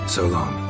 So long.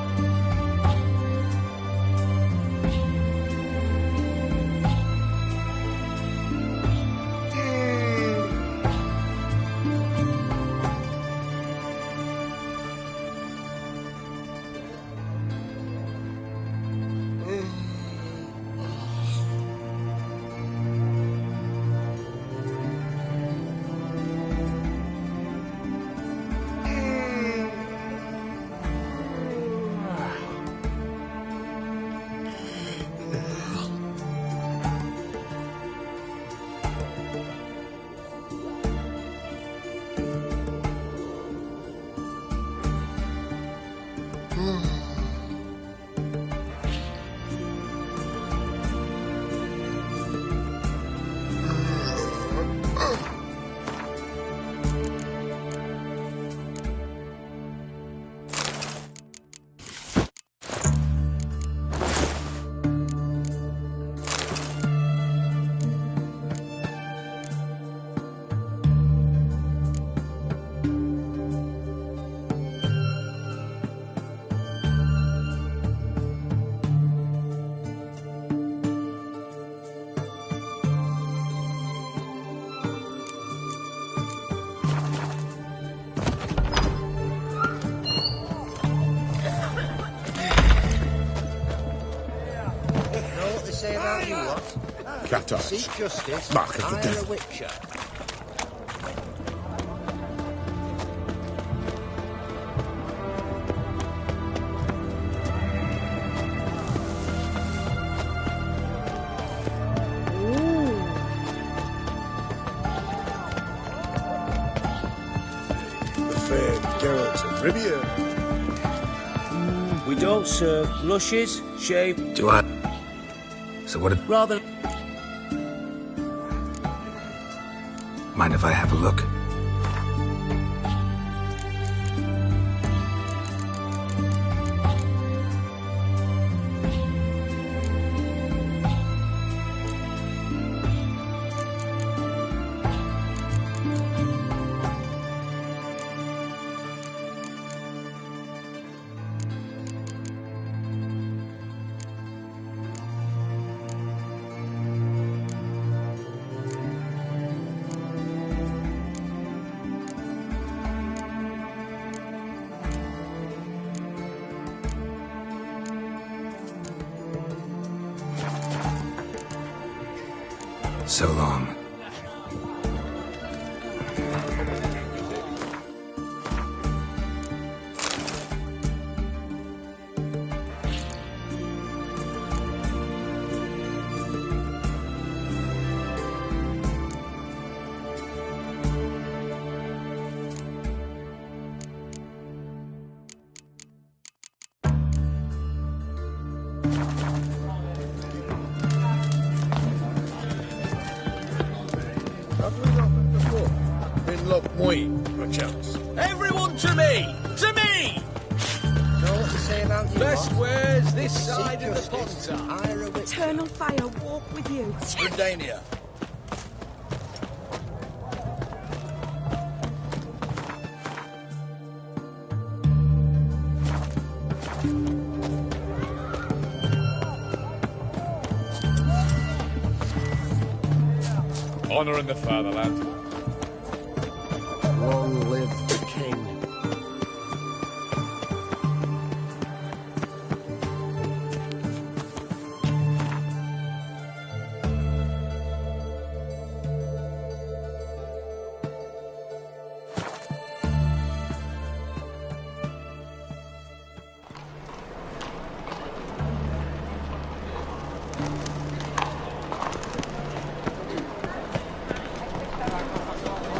Say about you what? Cat-eyes. Seek justice, Mark of the hire devil. a witcher. The famed Geralt of Rivia. We don't serve lushes, shave... Do I? So what? Rather... Mind if I have a look? So long. Perchance. Everyone to me! To me! Know what they say about you Best what? wares this Seek side of the justice, pond. hire a witcher. Eternal fire walk with you. Redania. Honor in the fatherland. Long live the king.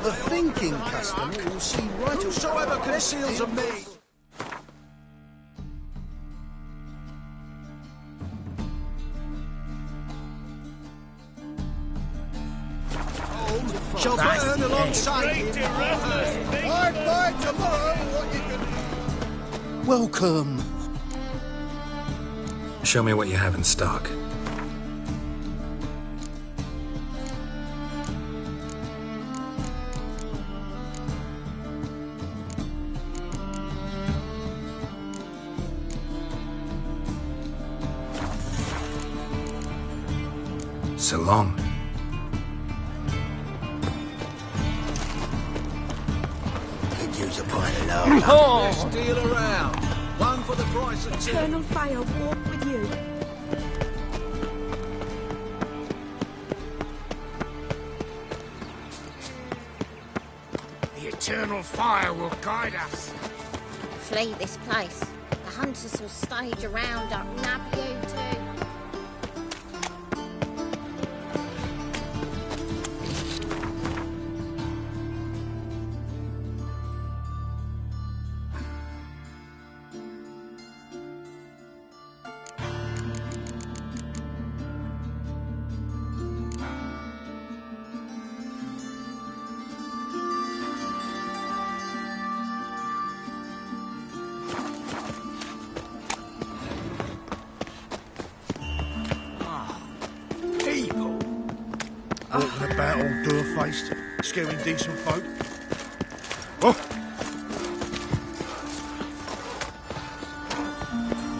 The thinking customer will see right Whosoever conceals a maid. shall burn alongside him. I'd buy tomorrow what you can... Welcome. Show me what you have in stock. So long. Could use a pint of lager. Let's deal around. One for the price of two. Eternal fire walk with you. The eternal fire will guide us. Flee this place. The hunters will stage a roundup, nab you too. Walking about all door-faced, scaring decent folk. Oh!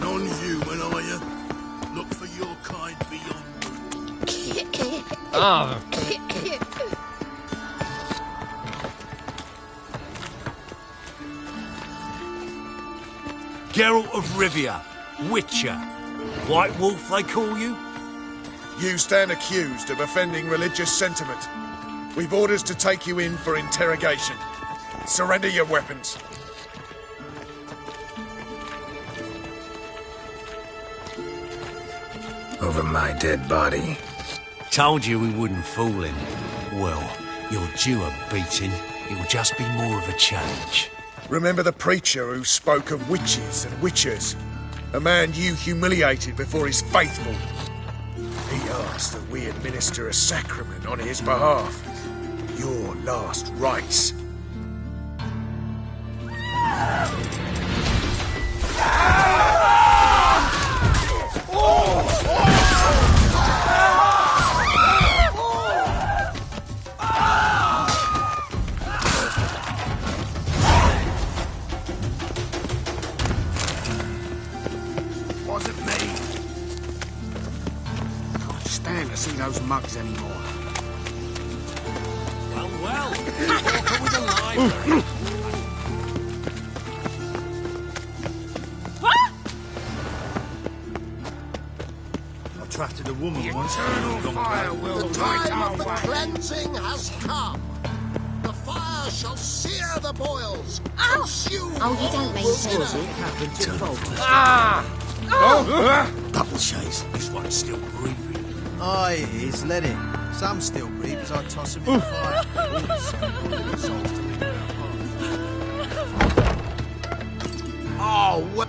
None you, when are you? Look for your kind beyond. Oh. Geralt of Rivia, Witcher. White Wolf, they call you? You stand accused of offending religious sentiment. We've orders to take you in for interrogation. Surrender your weapons. Over my dead body. Told you we wouldn't fool him. Well, you're due a beating. It'll just be more of a challenge. Remember the preacher who spoke of witches and witchers? A man you humiliated before his faithful. He asked that we administer a sacrament on his behalf. Your last rites. Wasn't me. Can't stand to see those mugs anymore. Well, walker with a library. I trusted a woman The once. eternal fire will The light time our of the way. cleansing has come. The fire shall sear the boils. Ow! Consume Oh, you don't mean to. Double chase. This one's still breathing. Aye, it is. Let it. Some still breathe as I toss him in the fire. All some poor souls to live in our hearts. Oh, well.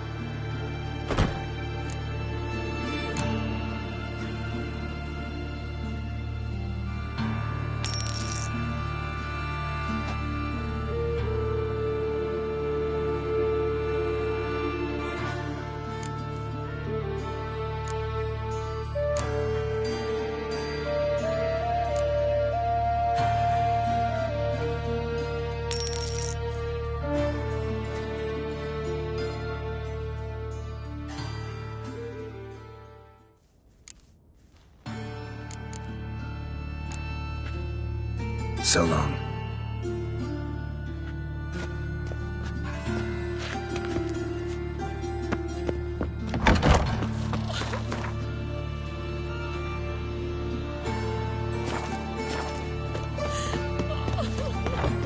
So long.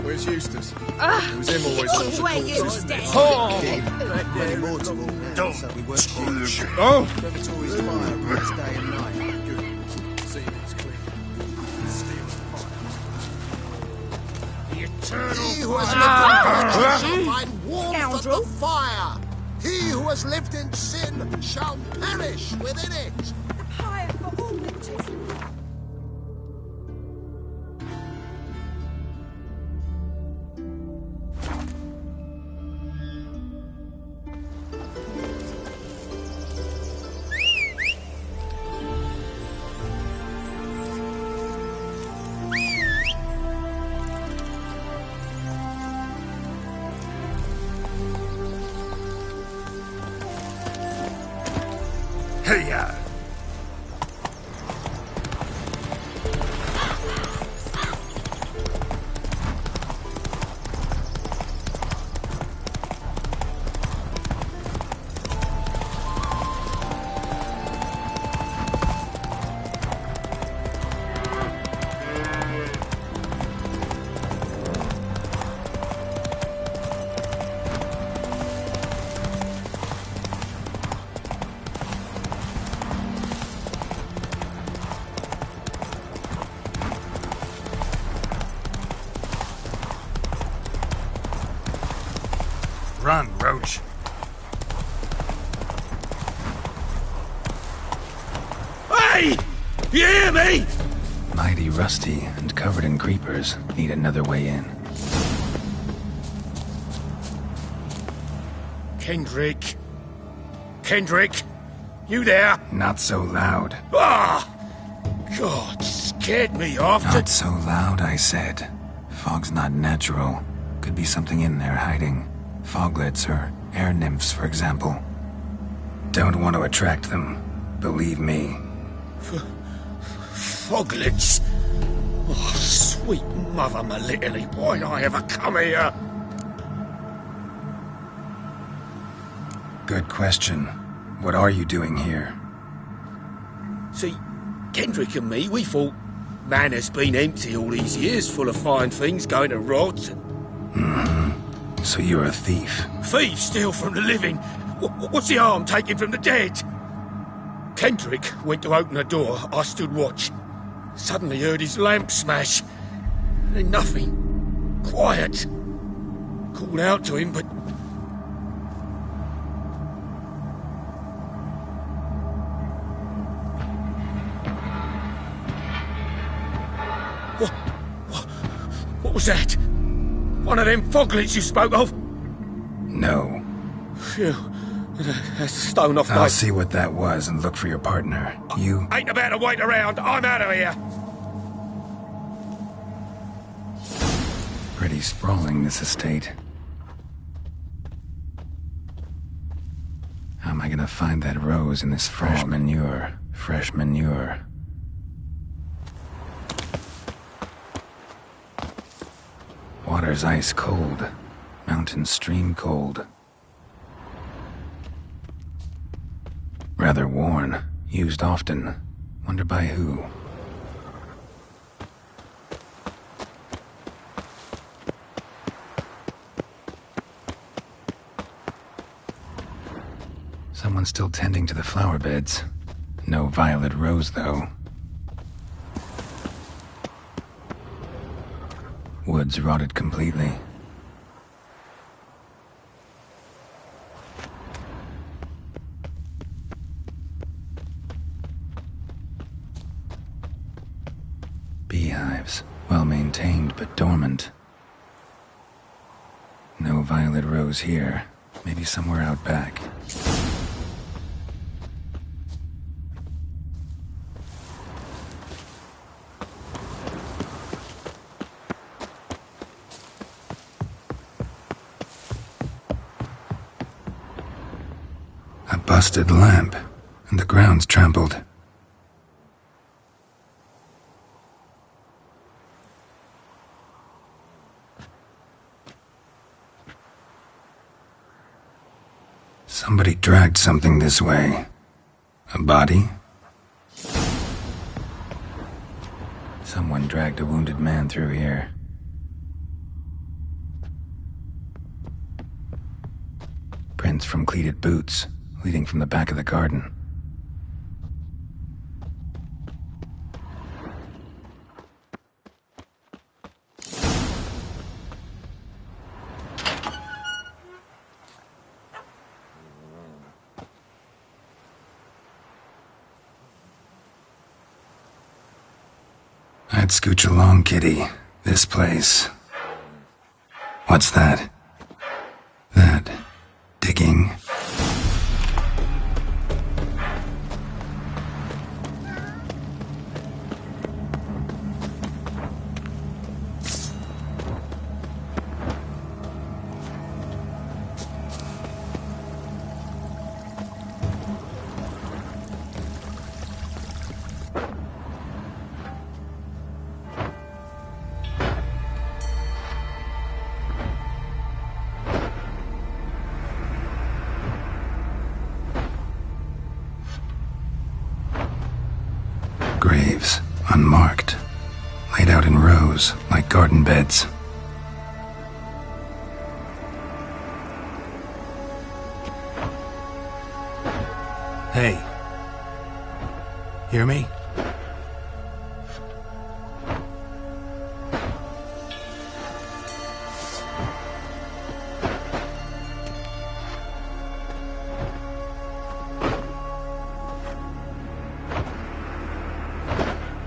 Where's Eustace? It was him always. Where you stand. Many more to walk now, so we work shifts. Oh! Preparatory's fire runs day and night. Good. See if it's clear. Steal the fire. The eternal He who has fire. lived in virtue shall find warmth at Scoundrel. the fire. He who has lived in sin shall perish within it. The fire for all witches. Hey, Run, Roach. Hey! You hear me? Mighty rusty and covered in creepers. Need another way in. Kendrick. Kendrick? You there? Not so loud. Ah! God, scared me off. Not so loud, I said. Fog's not natural. Could be something in there hiding. Foglets or air nymphs, for example. Don't want to attract them. Believe me. Foglets? Oh, sweet mother Melittle, why'd I ever come here? Good question. What are you doing here? See, Kendrick and me, we thought Manor's been empty all these years, full of fine things going to rot. Mm-hmm. So you're a thief? Thieves steal from the living. What's the harm taking from the dead? Kendrick went to open the door. I stood watch. Suddenly heard his lamp smash. Then nothing. Quiet. Called out to him, but... What was that? One of them foglets you spoke of? No. Phew. That's a stone off my... I'll see what that was and look for your partner. You... Ain't about to wait around. I'm out of here. Pretty sprawling, this estate. How am I gonna find that rose in this fresh manure? Fresh manure. Water's ice cold. Mountain stream cold. Rather worn. Used often. Wonder by who. Someone's still tending to the flower beds. No violet rose, though. Woods rotted completely. Beehives, well maintained but dormant. No violet rose here. Maybe somewhere out back. A busted lamp, and the ground's trampled. Somebody dragged something this way. A body? Someone dragged a wounded man through here. Prints from cleated boots, leading from the back of the garden. I'd scooch along, kitty. This place. What's that? That... digging. Graves, unmarked, laid out in rows like garden beds. Hey. Hear me?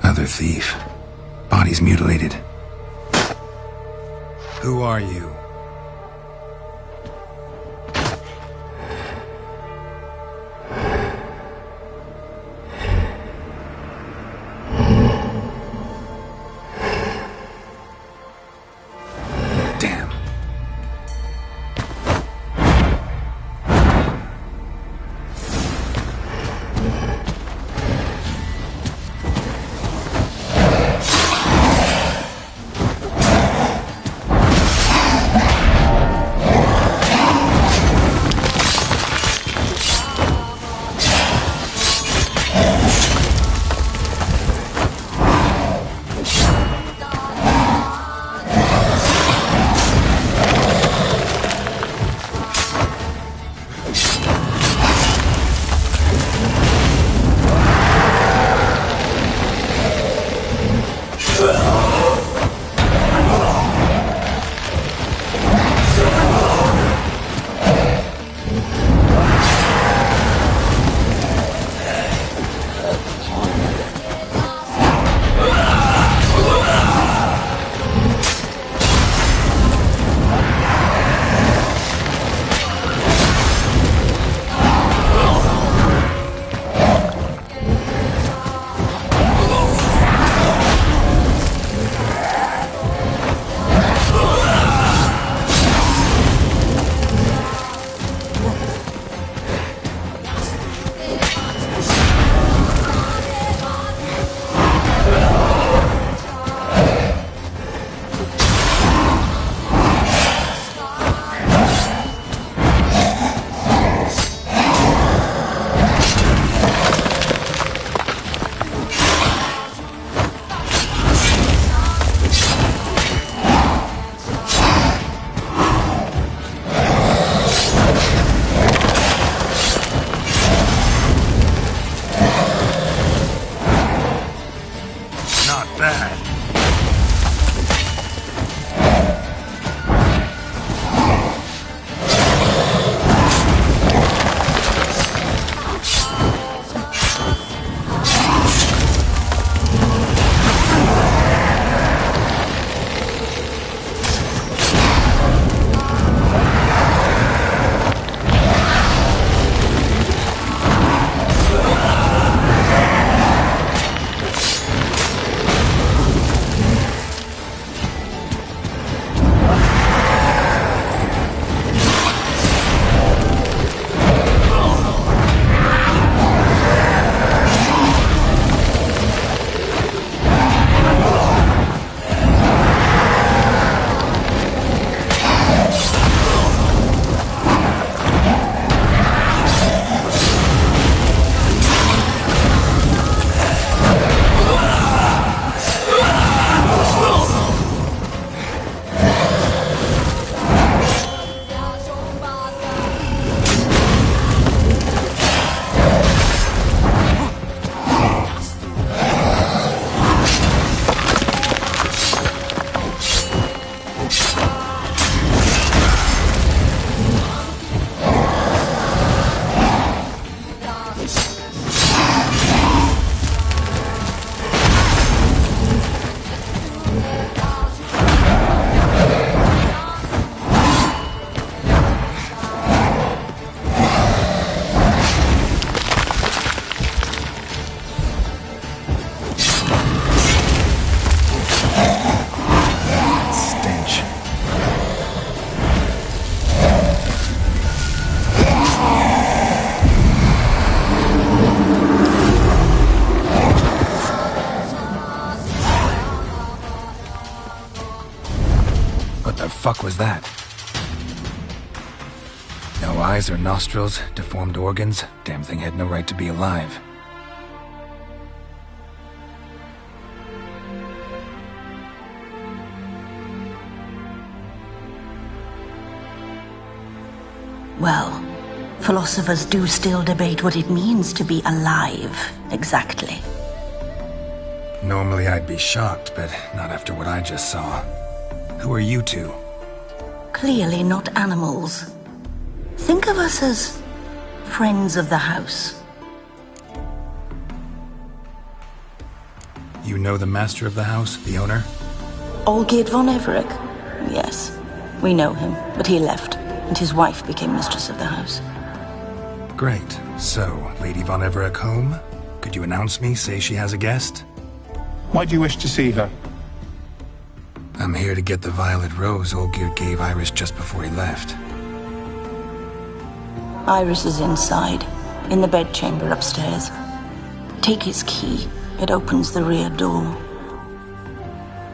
Another thief. Body's mutilated. Who are you? Damn. fuck was that? No eyes or nostrils, deformed organs. Damn thing had no right to be alive. Well, philosophers do still debate what it means to be alive, exactly. Normally I'd be shocked, but not after what I just saw. Who are you two? Clearly not animals. Think of us as friends of the house. You know the master of the house, the owner? Olgierd von Everec? Yes. We know him, but he left, and his wife became mistress of the house. Great. So, Lady von Everec home? Could you announce me, say she has a guest? Why do you wish to see her? I'm here to get the violet rose Olgierd gave Iris just before he left. Iris is inside, in the bedchamber upstairs. Take his key. It opens the rear door.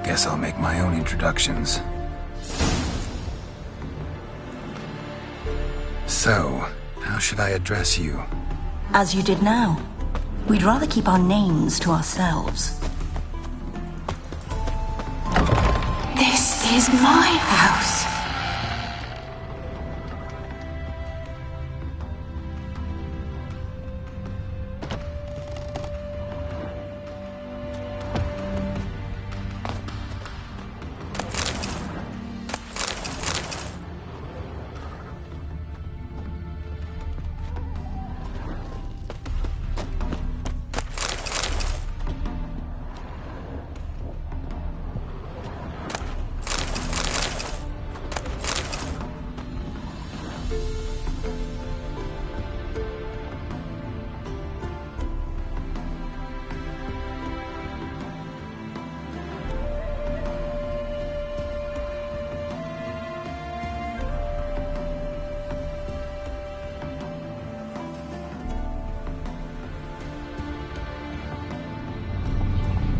Guess I'll make my own introductions. So, how should I address you? As you did now. We'd rather keep our names to ourselves. This is my house.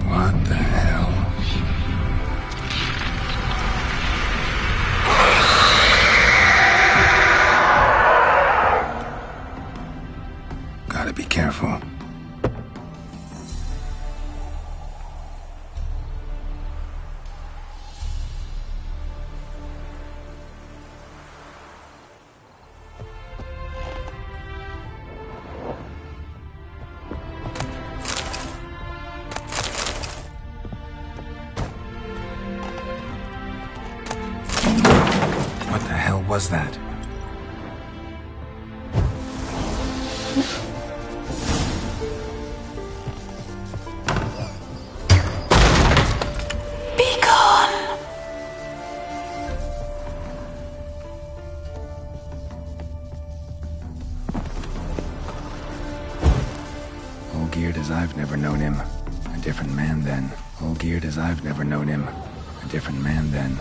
What the hell? Gotta be careful. What the hell was that? Be gone. Olgierd as I've never known him. A different man then. Olgierd as I've never known him. A different man then.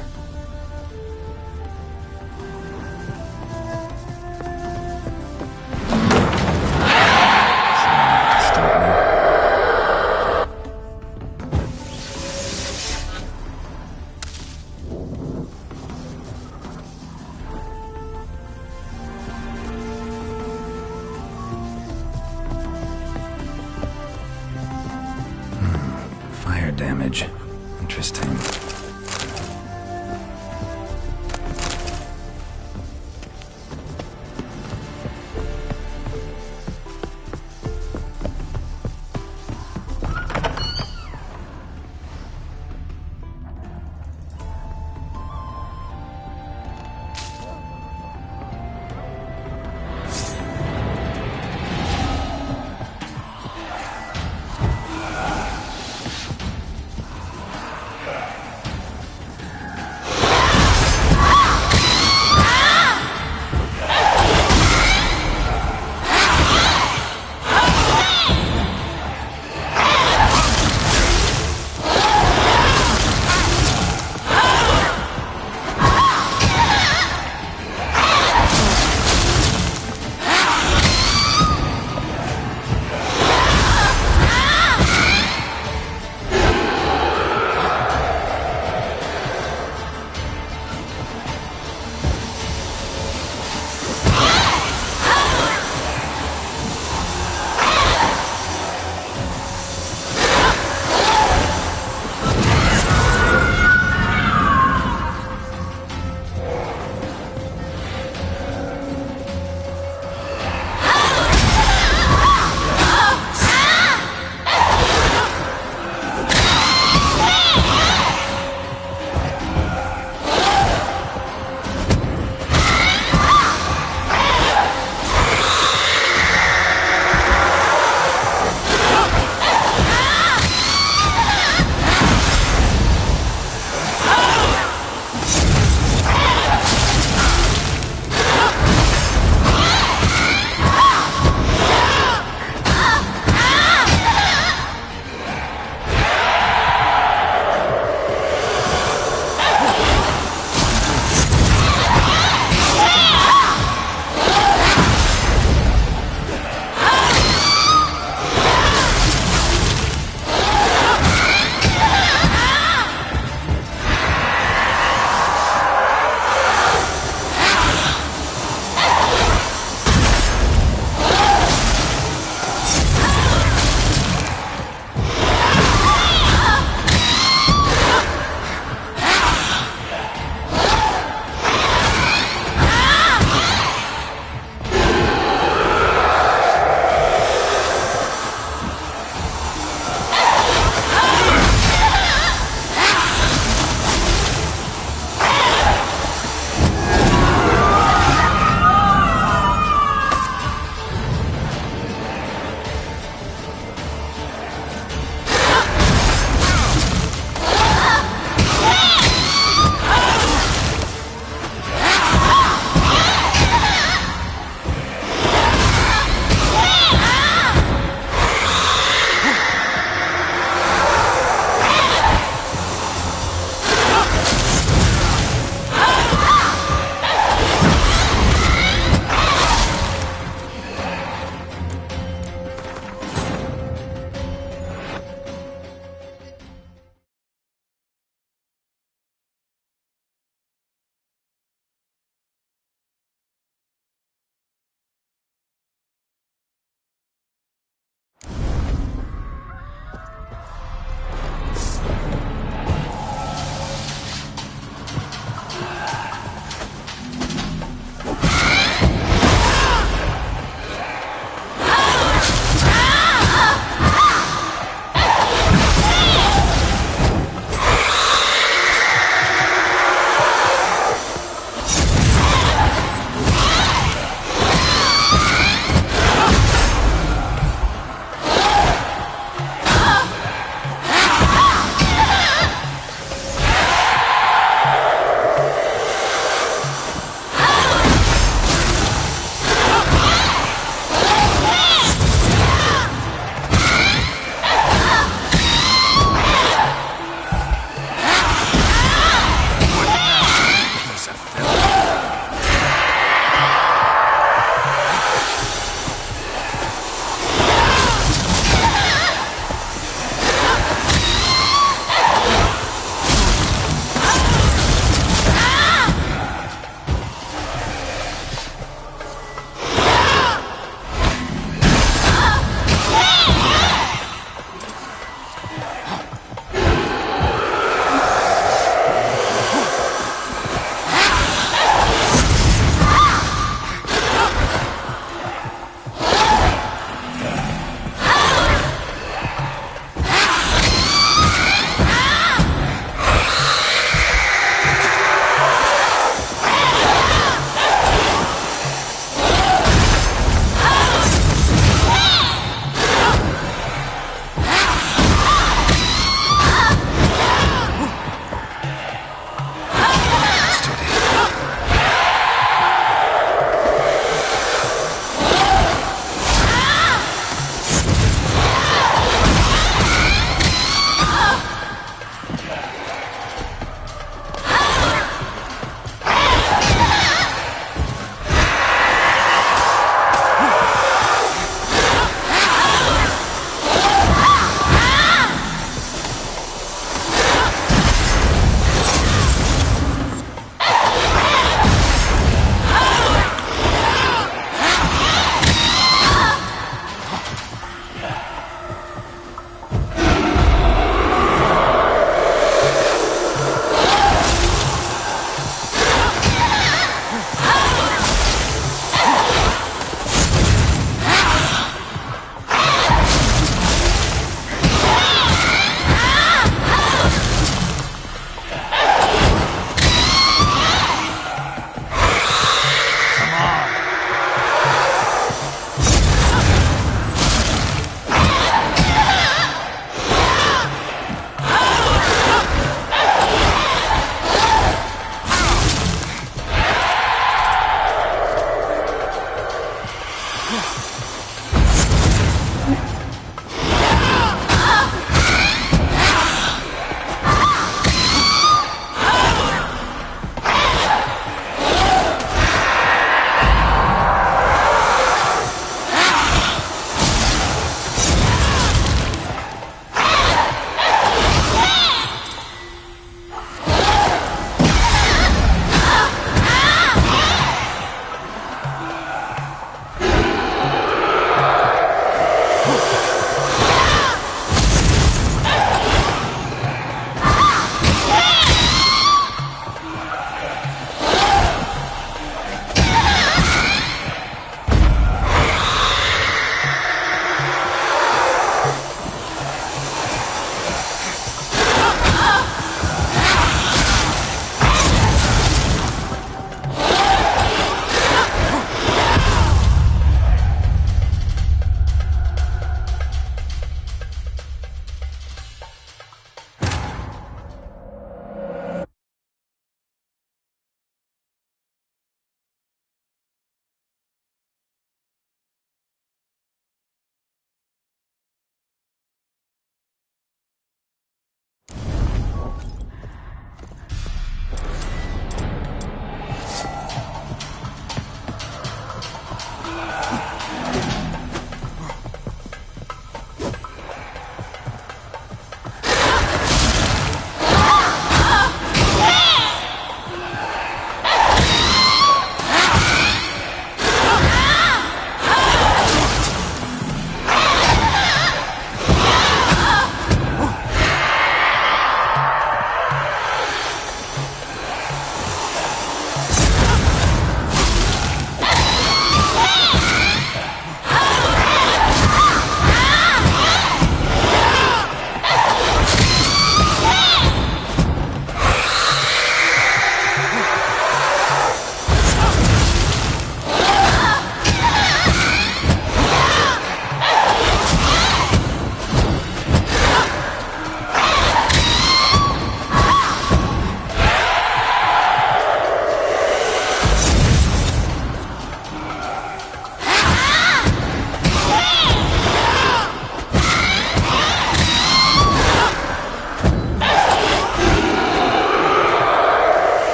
Fire damage. Interesting.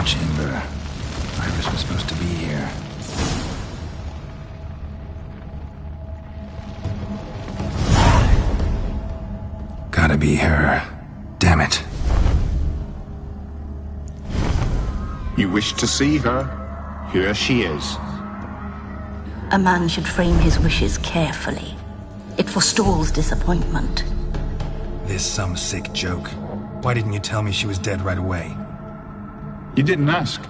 chamber. Iris was supposed to be here. Gotta be her. Damn it. You wish to see her? Here she is. A man should frame his wishes carefully. It forestalls disappointment. This some sick joke. Why didn't you tell me she was dead right away? You didn't ask.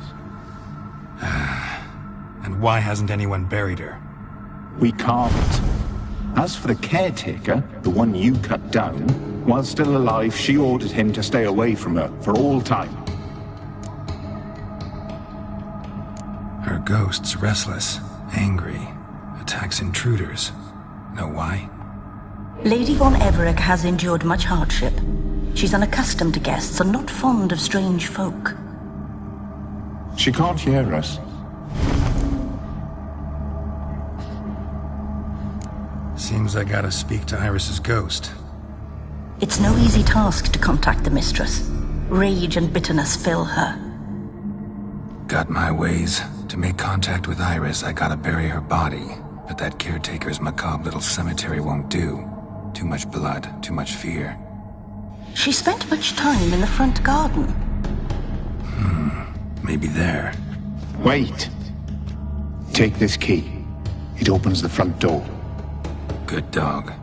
And why hasn't anyone buried her? We can't. As for the caretaker, the one you cut down, while still alive, she ordered him to stay away from her for all time. Her ghost's restless, angry, attacks intruders. Know why? Lady von Everec has endured much hardship. She's unaccustomed to guests and not fond of strange folk. She can't hear us. Seems I gotta speak to Iris's ghost. It's no easy task to contact the mistress. Rage and bitterness fill her. Got my ways. To make contact with Iris, I gotta bury her body. But that caretaker's macabre little cemetery won't do. Too much blood, too much fear. She spent much time in the front garden. Maybe there. Wait. Take this key. It opens the front door. Good dog.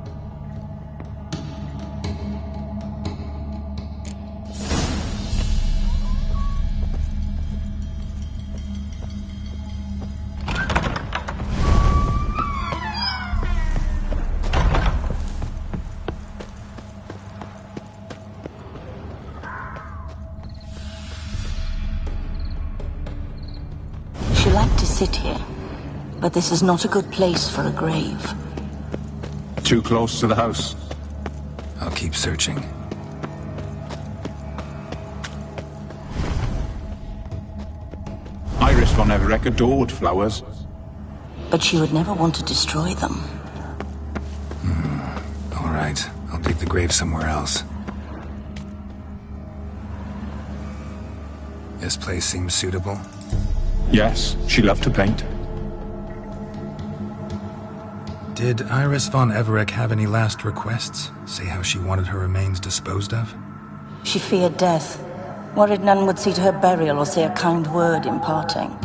She liked to sit here, but this is not a good place for a grave. Too close to the house. I'll keep searching. Iris von Everec adored flowers. But she would never want to destroy them. All right, I'll dig the grave somewhere else. This place seems suitable. Yes, she loved to paint. Did Iris von Everec have any last requests? Say how she wanted her remains disposed of? She feared death, worried none would see to her burial or say a kind word in parting.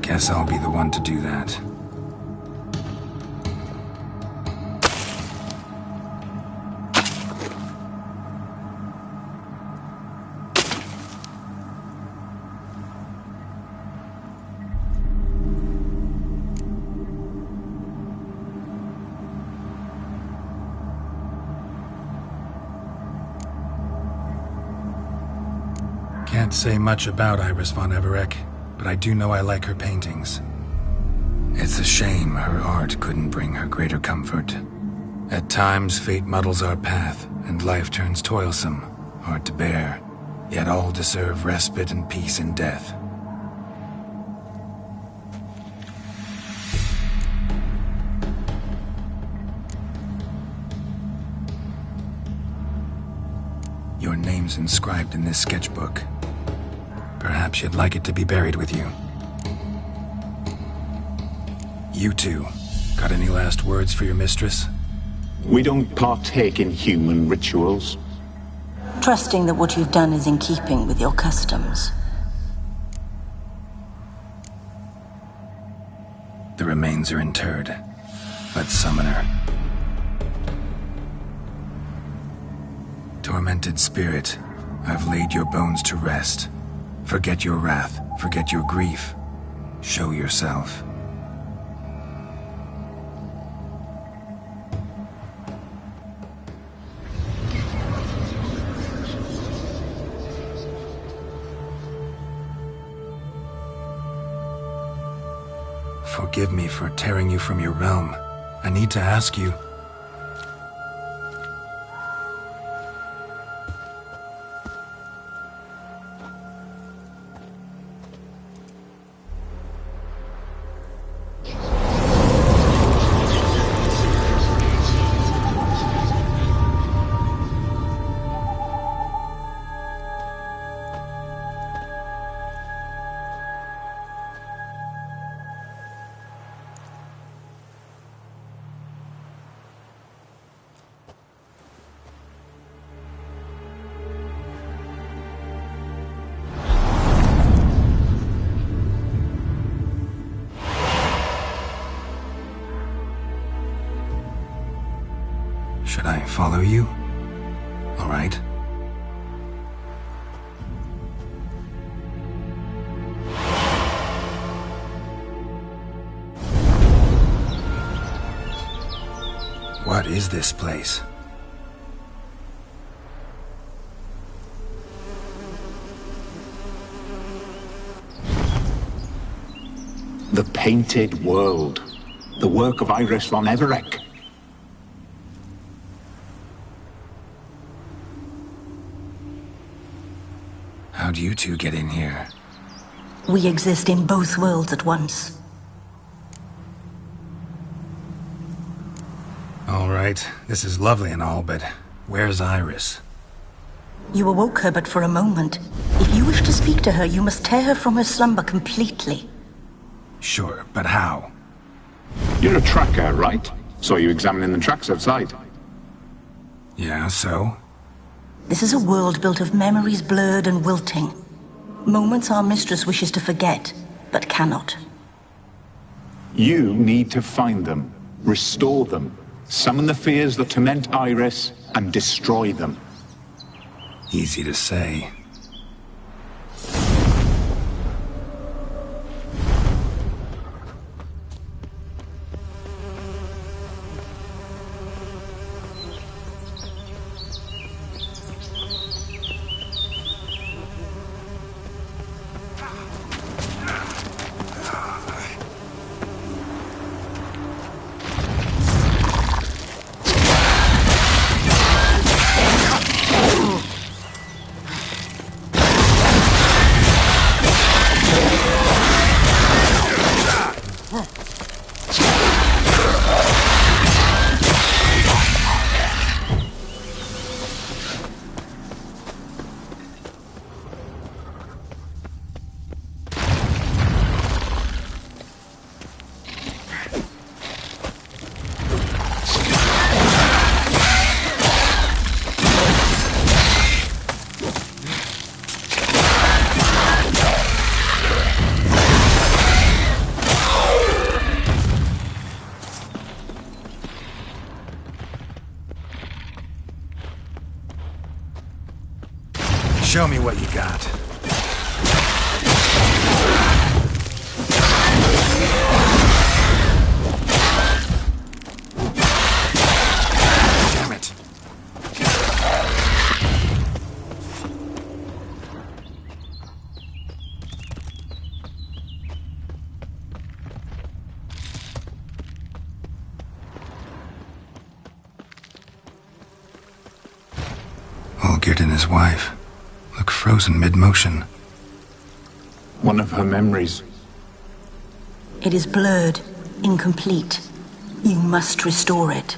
Guess I'll be the one to do that. Can't say much about Iris von Everec, but I do know I like her paintings. It's a shame her art couldn't bring her greater comfort. At times, fate muddles our path, and life turns toilsome, hard to bear. Yet all deserve respite and peace in death. Your name's inscribed in this sketchbook. Perhaps you'd like it to be buried with you. You two, got any last words for your mistress? We don't partake in human rituals. Trusting that what you've done is in keeping with your customs. The remains are interred. Let's summon her. Tormented spirit, I've laid your bones to rest. Forget your wrath, forget your grief. Show yourself. Forgive me for tearing you from your realm. I need to ask you. follow you? All right. What is this place? The Painted World. The work of Iris von Everec. How'd you two get in here? We exist in both worlds at once. All right, this is lovely and all, but where's Iris? You awoke her but for a moment. If you wish to speak to her, you must tear her from her slumber completely. Sure, but how? You're a tracker, right? Saw you examining the tracks outside. Yeah, so? This is a world built of memories blurred and wilting. Moments our mistress wishes to forget, but cannot. You need to find them, restore them, summon the fears that torment Iris, and destroy them. Easy to say. Show me what you got. Damn it. Olgierd and his wife look frozen mid-motion. One of her memories. It is blurred, incomplete. You must restore it.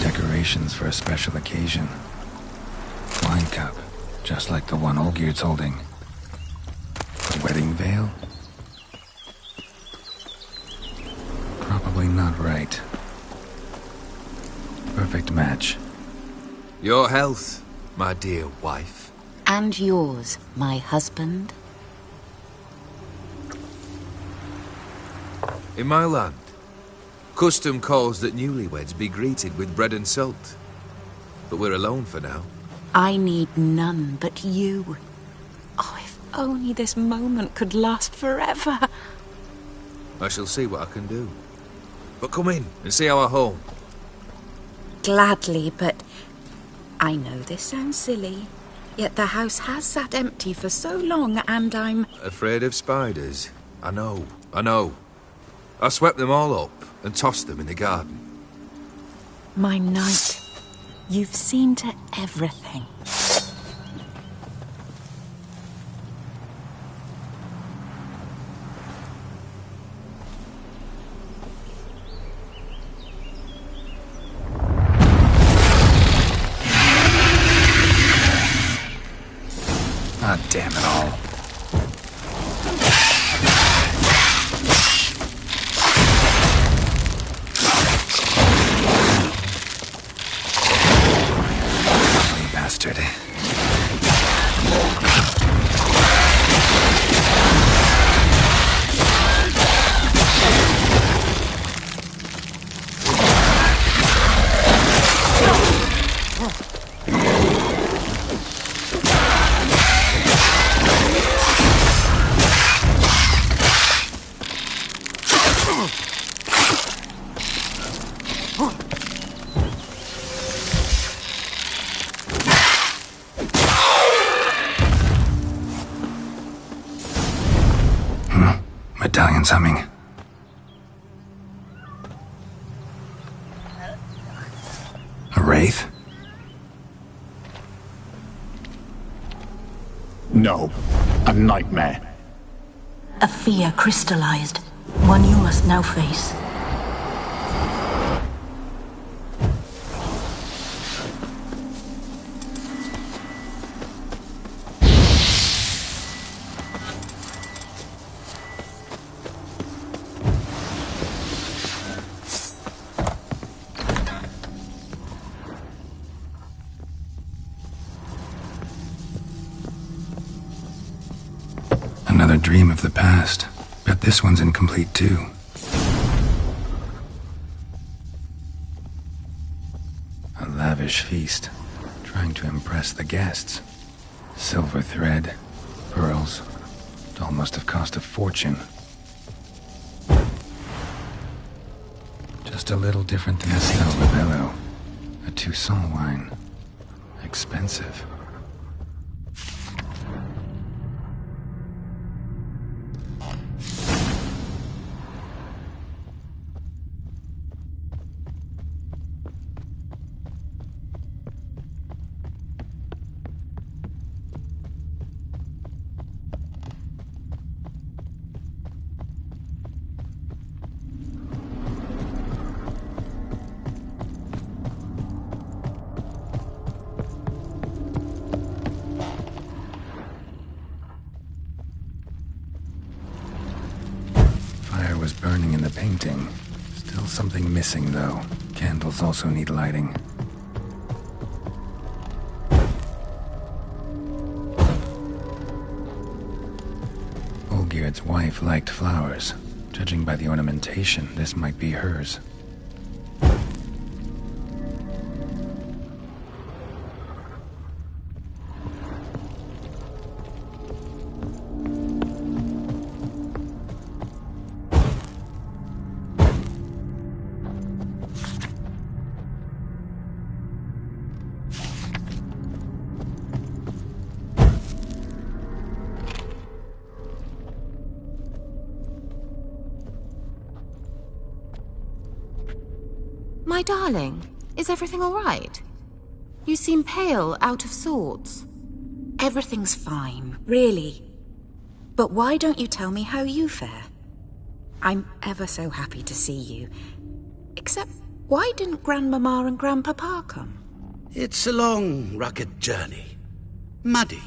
Decorations for a special occasion. Wine cup, just like the one Olgierd's holding. A wedding veil? Probably not right. Perfect match. Your health. my dear wife. And yours, my husband. In my land, custom calls that newlyweds be greeted with bread and salt. But we're alone for now. I need none but you. Oh, if only this moment could last forever. I shall see what I can do. But come in and see our home. Gladly, but I know this sounds silly, yet the house has sat empty for so long and I'm... Afraid of spiders? I know. I swept them all up and tossed them in the garden. My knight, you've seen to everything. Ah, damn it all. Bastard. Medallion's humming. A wraith? No, a nightmare. A fear crystallized, one you must now face. Another dream of the past. Bet this one's incomplete too. A lavish feast, trying to impress the guests. Silver thread, pearls. It all must have cost a fortune. Just a little different than a Salvabello. A Toussaint wine. Expensive. Was burning in the painting. Still something missing, though. Candles also need lighting. Olgierd's wife liked flowers. Judging by the ornamentation, this might be hers. My darling, is everything all right? You seem pale, out of sorts. Everything's fine, really. But why don't you tell me how you fare? I'm ever so happy to see you. Except, why didn't Grandmama and Grandpapa come? It's a long, rugged journey. Muddy.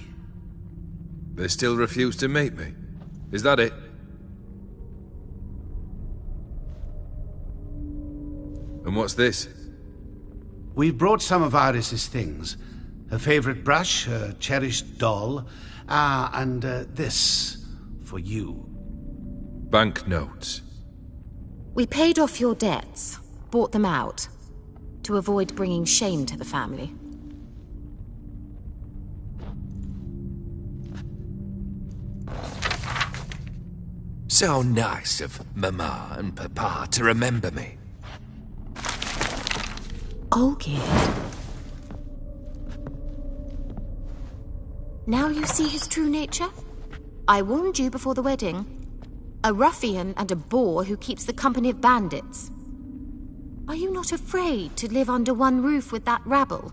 They still refuse to meet me. Is that it? And what's this? We brought some of Iris's things. Her favorite brush, her cherished doll. Ah, and this for you. Banknotes. We paid off your debts, bought them out, to avoid bringing shame to the family. So nice of Mama and Papa to remember me. Olgierd. Now you see his true nature? I warned you before the wedding. A ruffian and a boor who keeps the company of bandits. Are you not afraid to live under one roof with that rabble?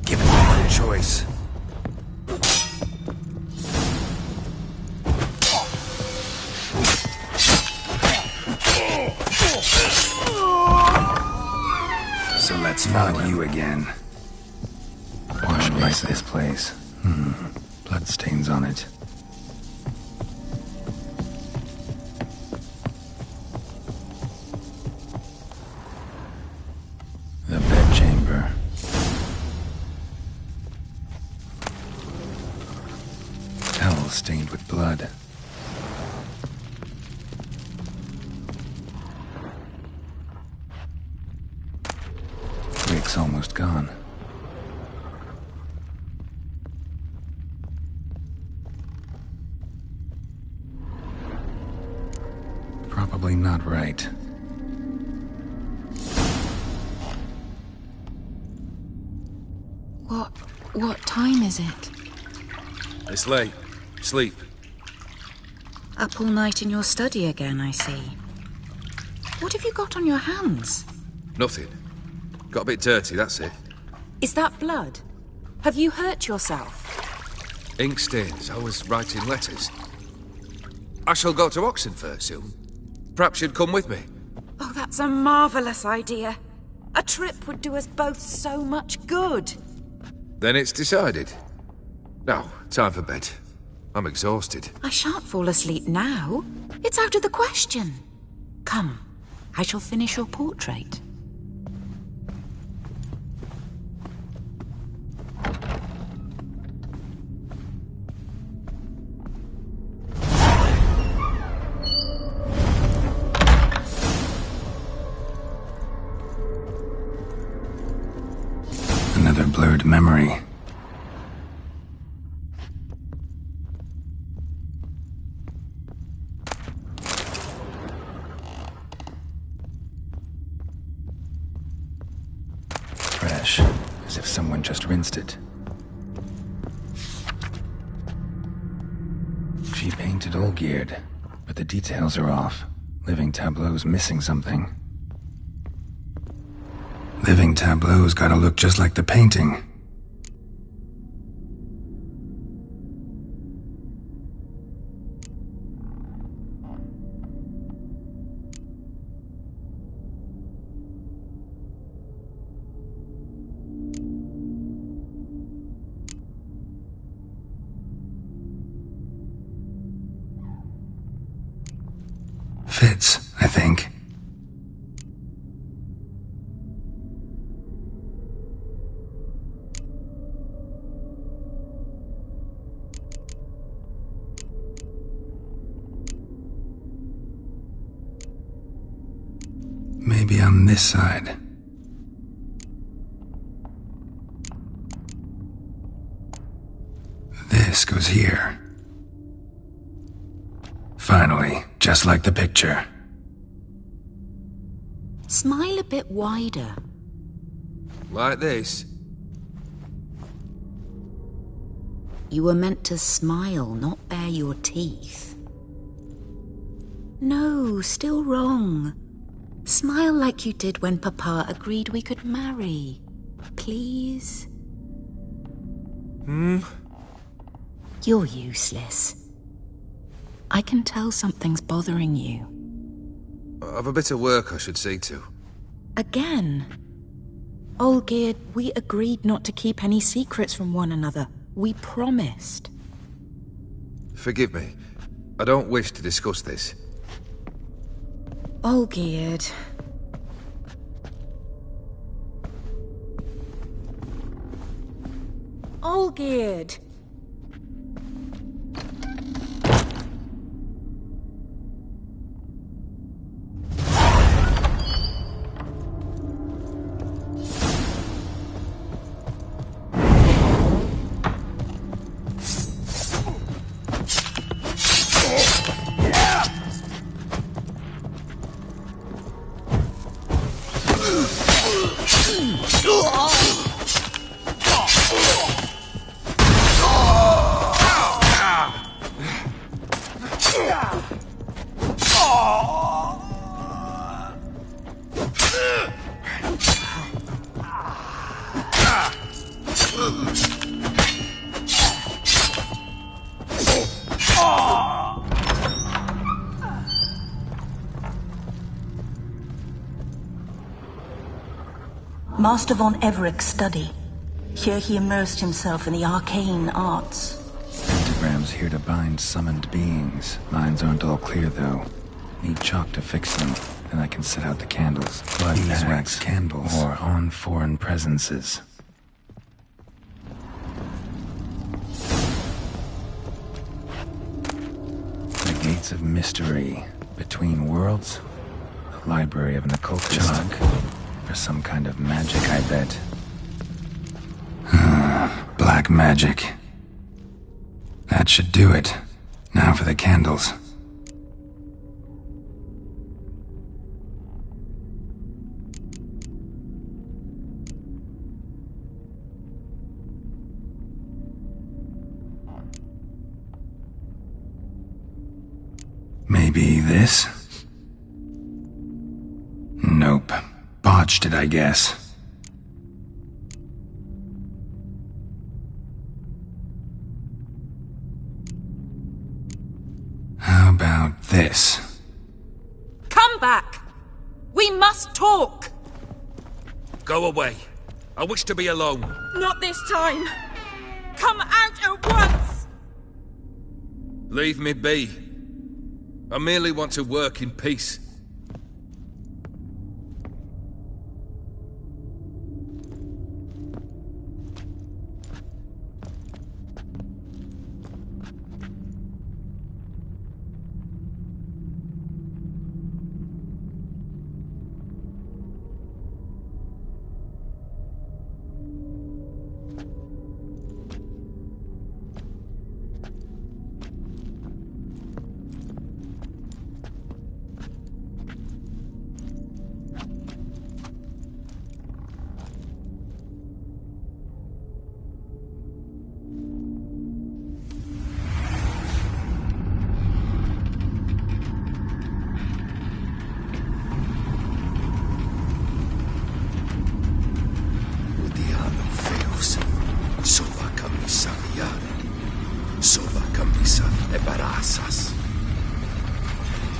Given one choice. So let's follow you again. Wash this place. Bloodstains on it. The bedchamber. Towel stained with blood. Rick's almost gone. Probably not right. What time is it? It's late. Sleep. Up all night in your study again, I see. What have you got on your hands? Nothing. Got a bit dirty, that's it. Is that blood? Have you hurt yourself? Ink stains. I was writing letters. I shall go to Oxenfurt soon. Perhaps you'd come with me. Oh, that's a marvellous idea. A trip would do us both so much good. Then it's decided. Now, time for bed. I'm exhausted. I shan't fall asleep now. It's out of the question. Come, I shall finish your portrait. Another blurred memory. Fresh, as if someone just rinsed it. She painted Olgierd, but the details are off. Living Tableau's missing something. Living Tableau's gotta look just like the painting. Fits, I think. Maybe on this side. This goes here. Finally, just like the picture. Smile a bit wider. Like this? You were meant to smile, not bare your teeth. No, still wrong. Smile like you did when Papa agreed we could marry. Please? You're useless. I can tell something's bothering you. I've a bit of work I should see to. Again. Olgierd, we agreed not to keep any secrets from one another. We promised. Forgive me. I don't wish to discuss this. Olgierd. Olgierd! Master von Everek's study. Here he immersed himself in the arcane arts. Pentagrams here to bind summoned beings. Mines aren't all clear, though. Need chalk to fix them, and I can set out the candles. Blood wax candles, or on foreign presences. The gates of mystery. Between worlds? The library of an occultist. Chalk. For some kind of magic, I bet. Black magic. That should do it. Now for the candles. Maybe this? Nope. Botched it, I guess. How about this? Come back! We must talk! Go away. I wish to be alone. Not this time! Come out at once! Leave me be. I merely want to work in peace.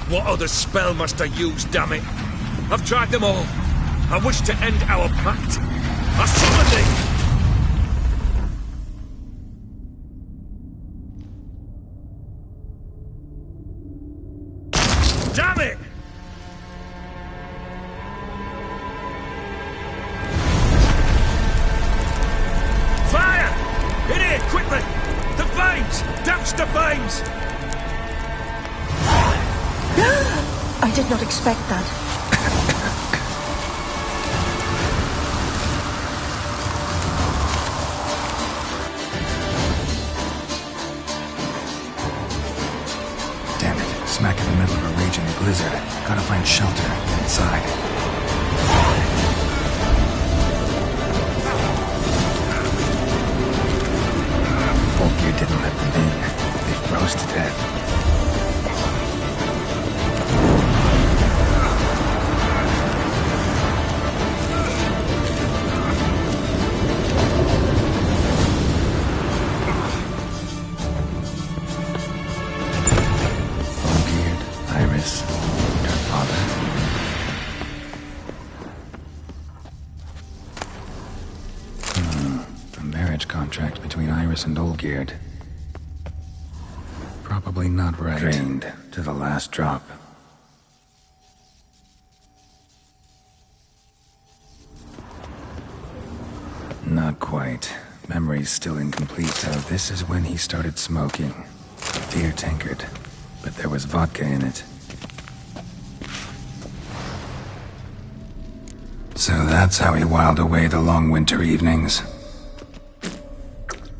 What other spell must I use, damn it? I've tried them all. I wish to end our pact. I summon thee! Damn it! Fire! In here, quickly! The flames! Douse the flames! I did not expect that. Damn it. Smack in the middle of a raging blizzard. Gotta find shelter. Get inside. Olgierd didn't let them in. They froze to death. Contract between Iris and Olgierd. Probably not right. Drained to the last drop. Not quite. Memory's still incomplete, so this is when he started smoking. Beer tankard, but there was vodka in it. So that's how he whiled away the long winter evenings.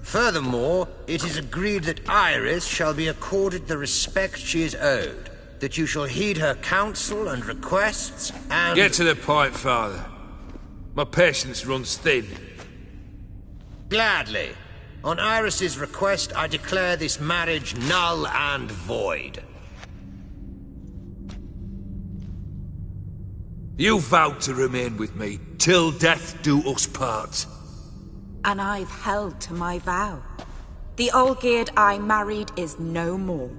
Furthermore, it is agreed that Iris shall be accorded the respect she is owed, that you shall heed her counsel and requests, and... Get to the point, Father. My patience runs thin. Gladly. On Iris's request, I declare this marriage null and void. You vowed to remain with me till death do us part. And I've held to my vow. The Olgierd I married is no more.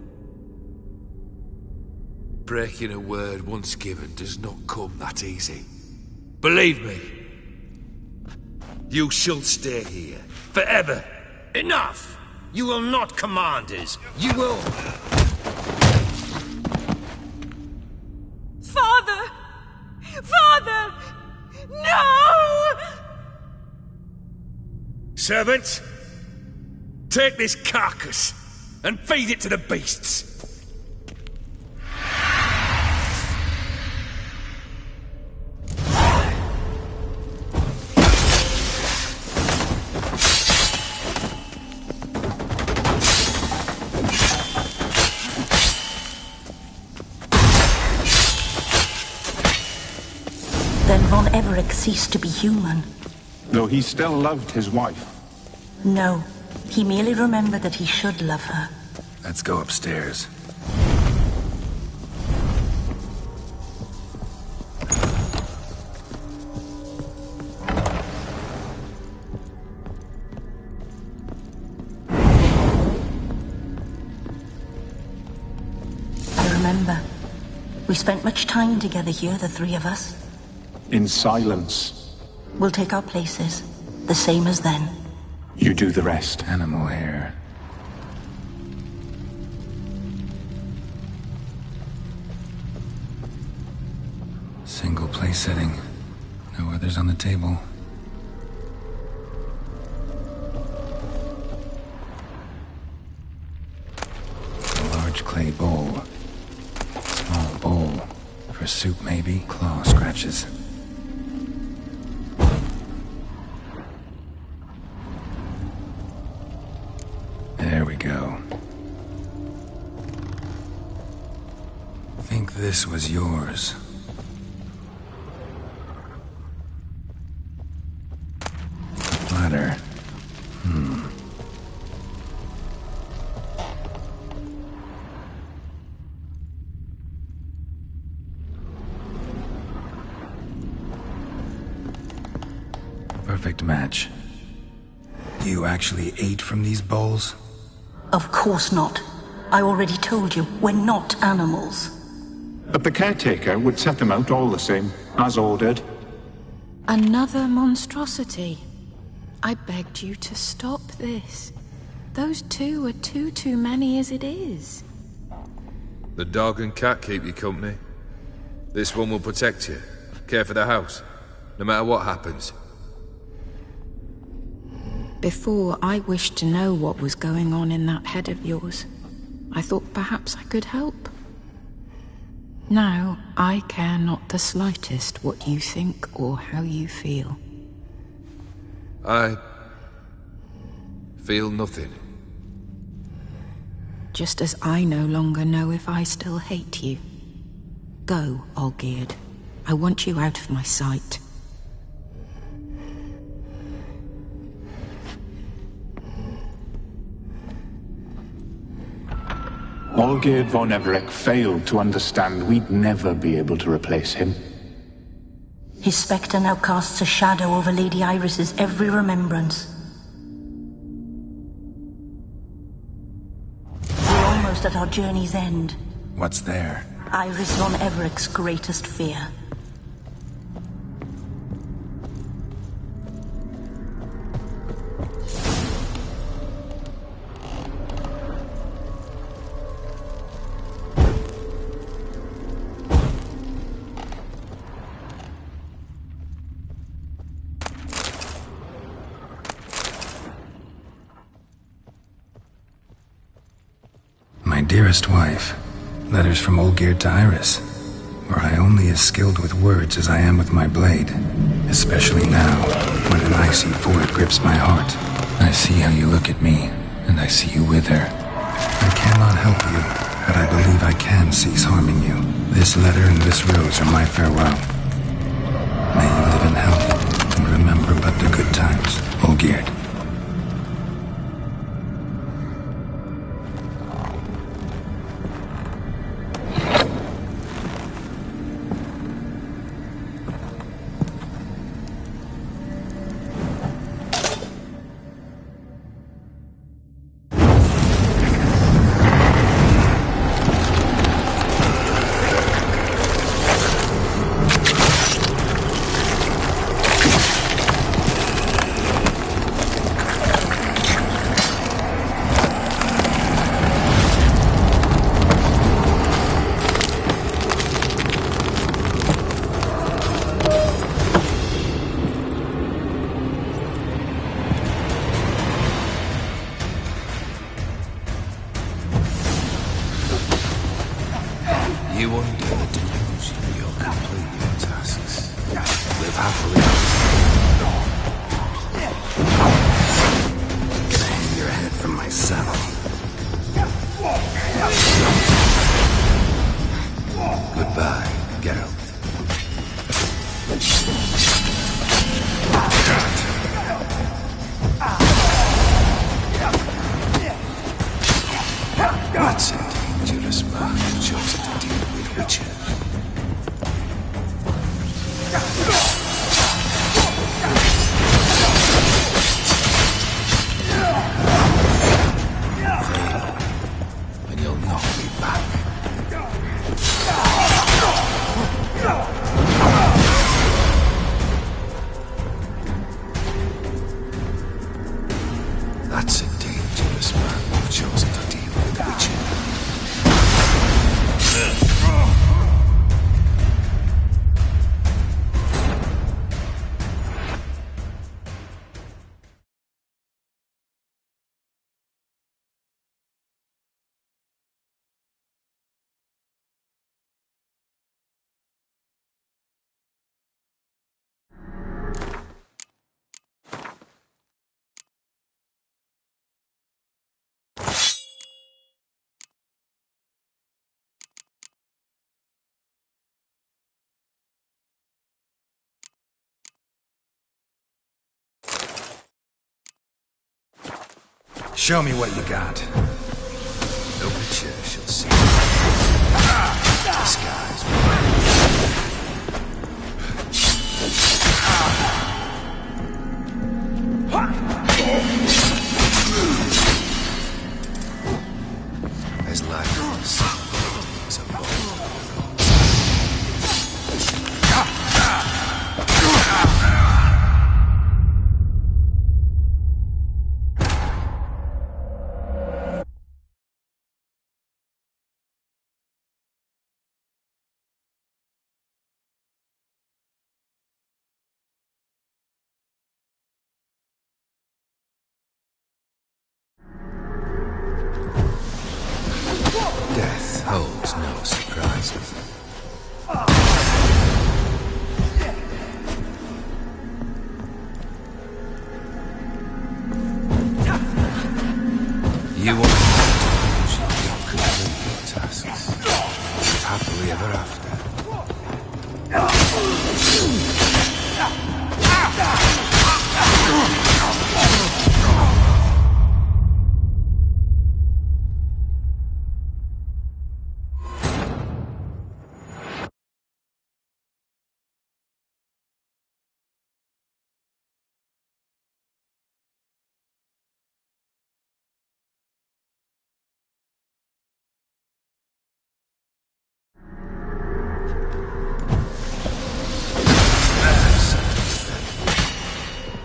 Breaking a word once given does not come that easy. Believe me. You shall stay here. Forever. Enough! You will not command us. You will... Father! Father! No! Servants, take this carcass and feed it to the beasts. Then Von Everec ceased to be human. Though he still loved his wife. No, he merely remembered that he should love her. Let's go upstairs. I remember. We spent much time together here, the three of us. In silence. We'll take our places, the same as then. You do the rest. Animal hair. Single place setting. No others on the table. A large clay bowl. Small bowl. For soup, maybe? Claw scratches. There we go. Think this was yours. Ladder. Perfect match. You actually ate from these bowls? Of course not. I already told you, we're not animals. But the caretaker would set them out all the same, as ordered. Another monstrosity. I begged you to stop this. Those two are too many as it is. The dog and cat keep you company. This one will protect you, care for the house, no matter what happens. Before, I wished to know what was going on in that head of yours. I thought perhaps I could help. Now, I care not the slightest what you think or how you feel. I feel nothing. Just as I no longer know if I still hate you. Go, Olgierd. I want you out of my sight. Olgierd von Everec failed to understand we'd never be able to replace him. His spectre now casts a shadow over Lady Iris's every remembrance. We're almost at our journey's end. What's there? Iris von Everec's greatest fear. dearest wife. Letters from Olgierd to Iris. Were I only as skilled with words as I am with my blade. Especially now, when an icy void grips my heart. I see how you look at me, and I see you wither. I cannot help you, but I believe I can cease harming you. This letter and this rose are my farewell. May you live in health, and remember but the good times, Olgierd. You undo the delusion, you'll complete your tasks. Live happily. Hang your head from my saddle. Goodbye, Geralt. That's a dangerous man who chose to deal with witches. Fail, and you'll not be back. That's a dangerous man who've chosen to deal with witches. Show me what you got. No witcher shall see disguise. As life is a bolt. Death holds no surprises. You want to complete your tasks. Live happily ever after.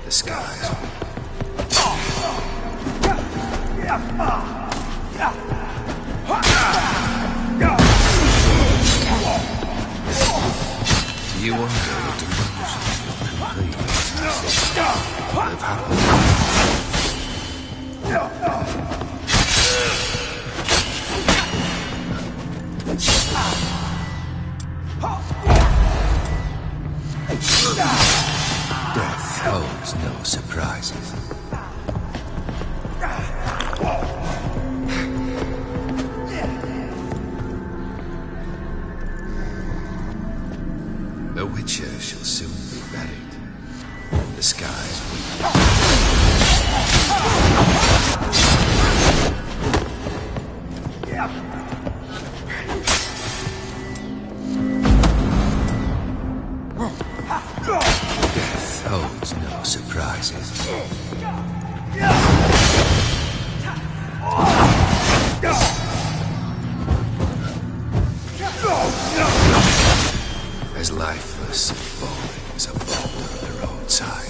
The skies. You wonder the delusions you'll complete your tasks. Live happily. Death holds no surprises. The Witcher shall soon be buried. The skies weep. Death holds no surprises. As lifeless and boring as a boulder on the roadside.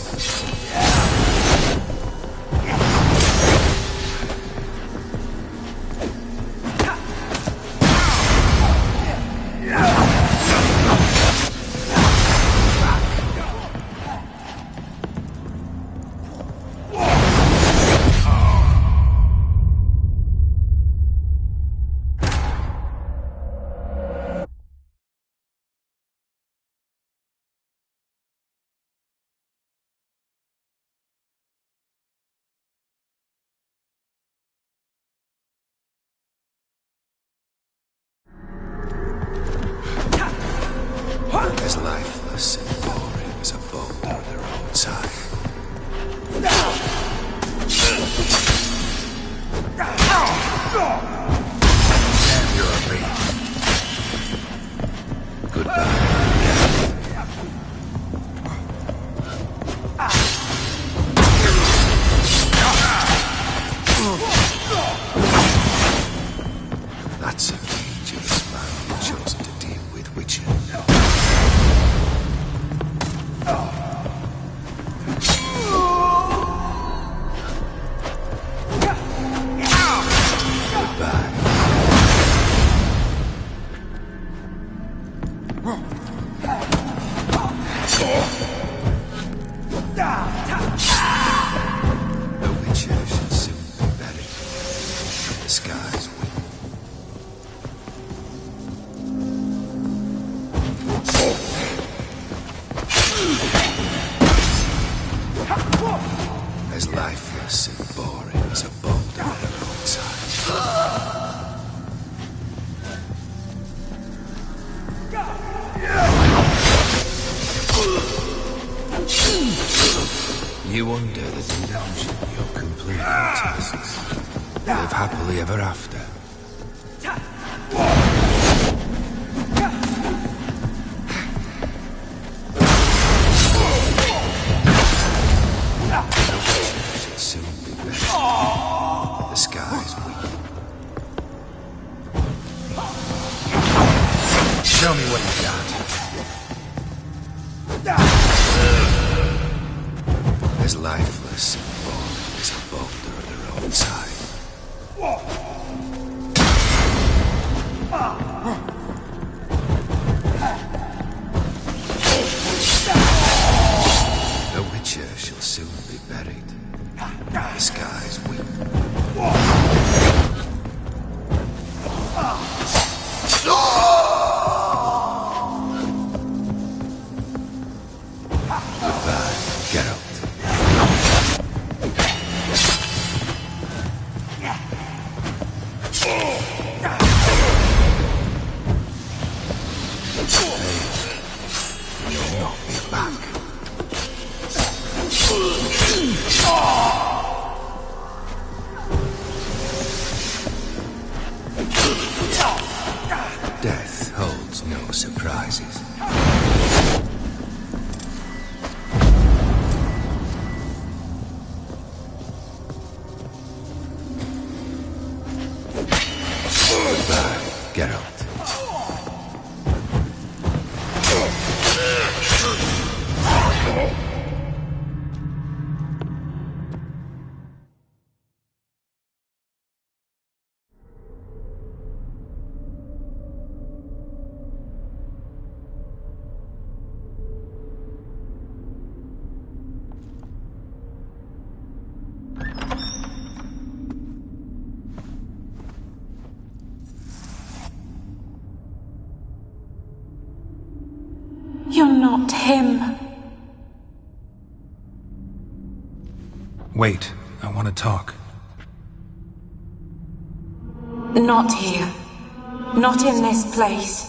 As lifeless and boring as a boulder on the roadside. Damn, you're a beast. Goodbye. That's a dangerous man you've chosen to deal with, Witcher. The Witcher shall soon be buried. The skies weep. As lifeless and boring as a boulder on the roadside. You under the delusion you're completing tasks. Live happily ever after. Should soon be better. The skies weep. Show me what you got. As lifeless and boring as a boulder on the roadside. The Witcher shall soon be buried. The skies weep. Goodbye, Geralt. You'll knock me back. Death holds no surprises. Goodbye, Geralt. not him. Wait, I want to talk. Not here. Not in this place.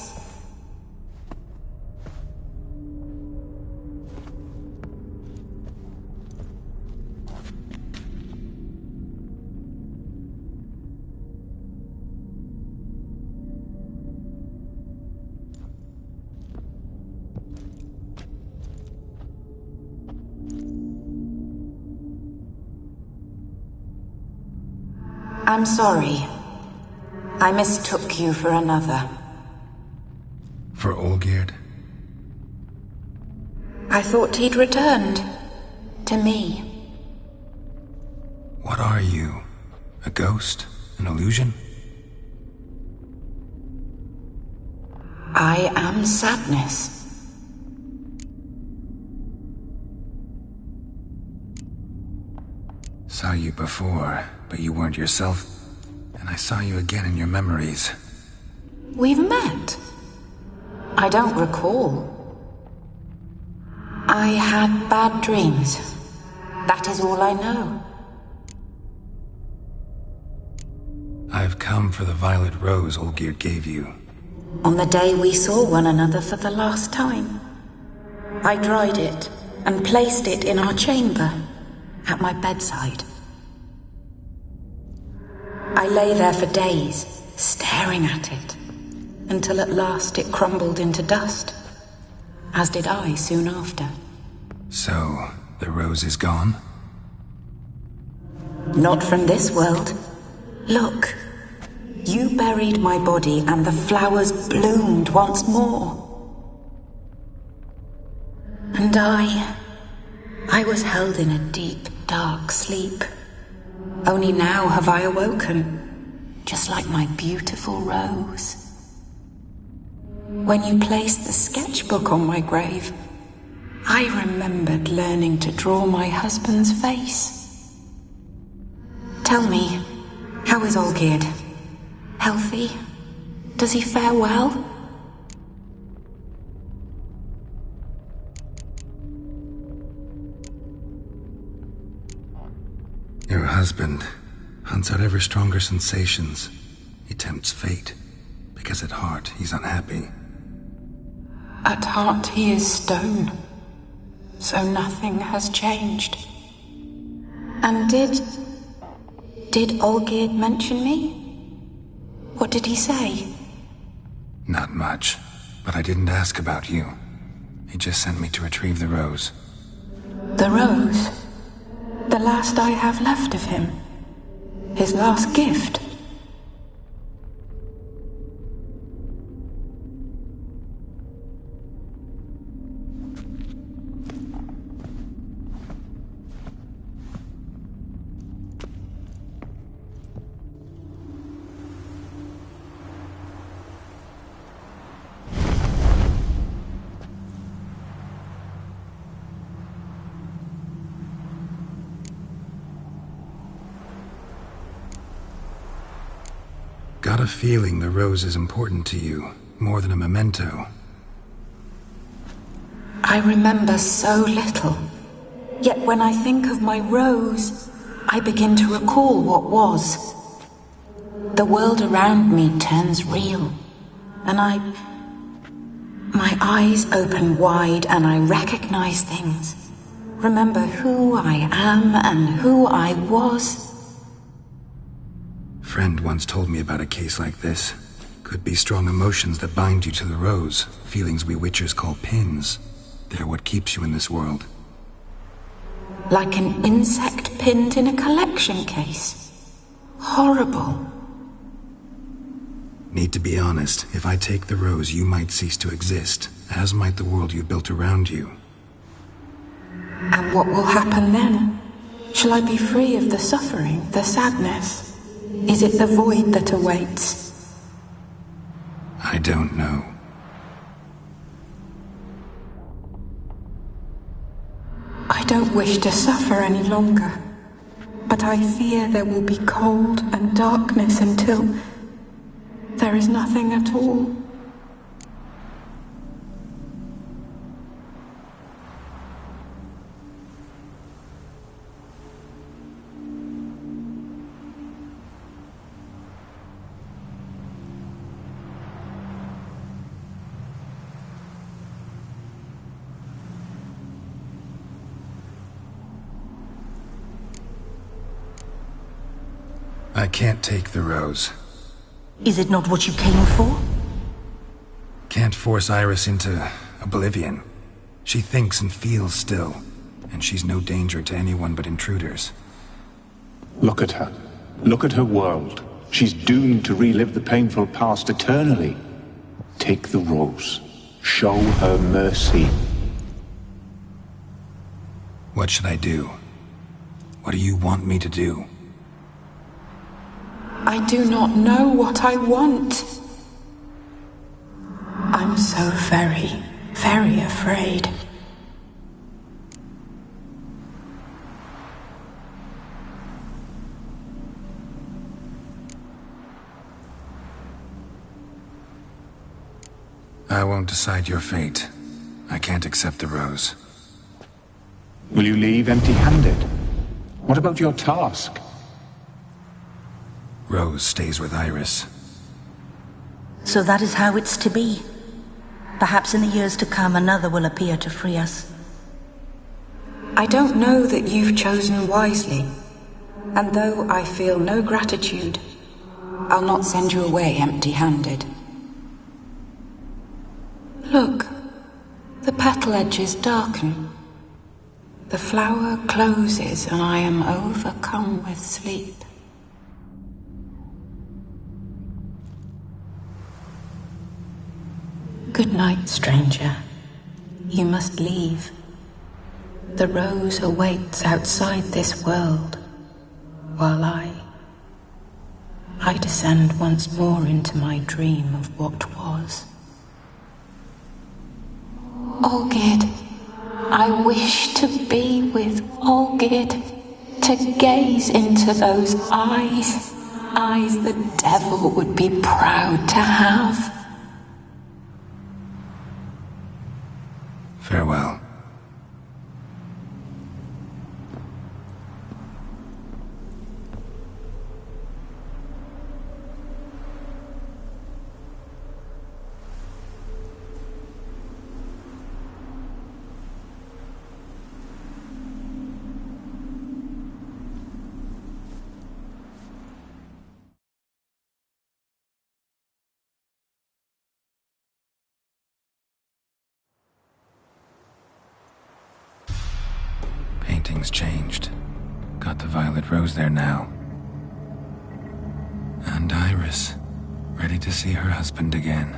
I'm sorry. I mistook you for another. For Olgierd? I thought he'd returned. To me. What are you? A ghost? An illusion? I am sadness. Saw you before, but you weren't yourself. And I saw you again in your memories. We've met? I don't recall. I had bad dreams. That is all I know. I've come for the violet rose Olgierd gave you. On the day we saw one another for the last time, I dried it and placed it in our chamber, at my bedside. I lay there for days, staring at it, until at last it crumbled into dust, as did I soon after. So, the rose is gone? Not from this world. Look, you buried my body and the flowers bloomed once more. And I was held in a deep, dark sleep. Only now have I awoken, just like my beautiful rose. When you placed the sketchbook on my grave, I remembered learning to draw my husband's face. Tell me, how is Olgierd? Healthy? Does he fare well? Your husband hunts out ever stronger sensations. He tempts fate, because at heart he's unhappy. At heart he is stone, so nothing has changed. And did Olgierd mention me? What did he say? Not much, but I didn't ask about you. He just sent me to retrieve the rose. The rose? The last I have left of him? His last gift? Got a feeling the rose is important to you, more than a memento. I remember so little. Yet when I think of my rose, I begin to recall what was. The world around me turns real, and my eyes open wide and I recognize things. Remember who I am and who I was. Friend once told me about a case like this. Could be strong emotions that bind you to the rose, feelings we witchers call pins. They're what keeps you in this world. Like an insect pinned in a collection case. Horrible. Need to be honest, if I take the rose, you might cease to exist, as might the world you built around you. And what will happen then? Shall I be free of the suffering, the sadness? Is it the void that awaits? I don't know. I don't wish to suffer any longer, but I fear there will be cold and darkness until there is nothing at all. I can't take the rose. Is it not what you came for? Can't force Iris into oblivion. She thinks and feels still, and she's no danger to anyone but intruders. Look at her. Look at her world. She's doomed to relive the painful past eternally. Take the rose. Show her mercy. What should I do? What do you want me to do? I do not know what I want. I'm so very, very afraid. I won't decide your fate. I can't accept the rose. Will you leave empty-handed? What about your task? Rose stays with Iris. So that is how it's to be. Perhaps in the years to come another will appear to free us. I don't know that you've chosen wisely. And though I feel no gratitude, I'll not send you away empty-handed. Look, the petal edges darken. The flower closes and I am overcome with sleep. Good night, stranger. You must leave. The rose awaits outside this world, while I descend once more into my dream of what was. Olgid, I wish to be with Olgid, to gaze into those eyes the devil would be proud to have. Farewell. Painting's changed. Got the violet rose there now. And Iris, ready to see her husband again.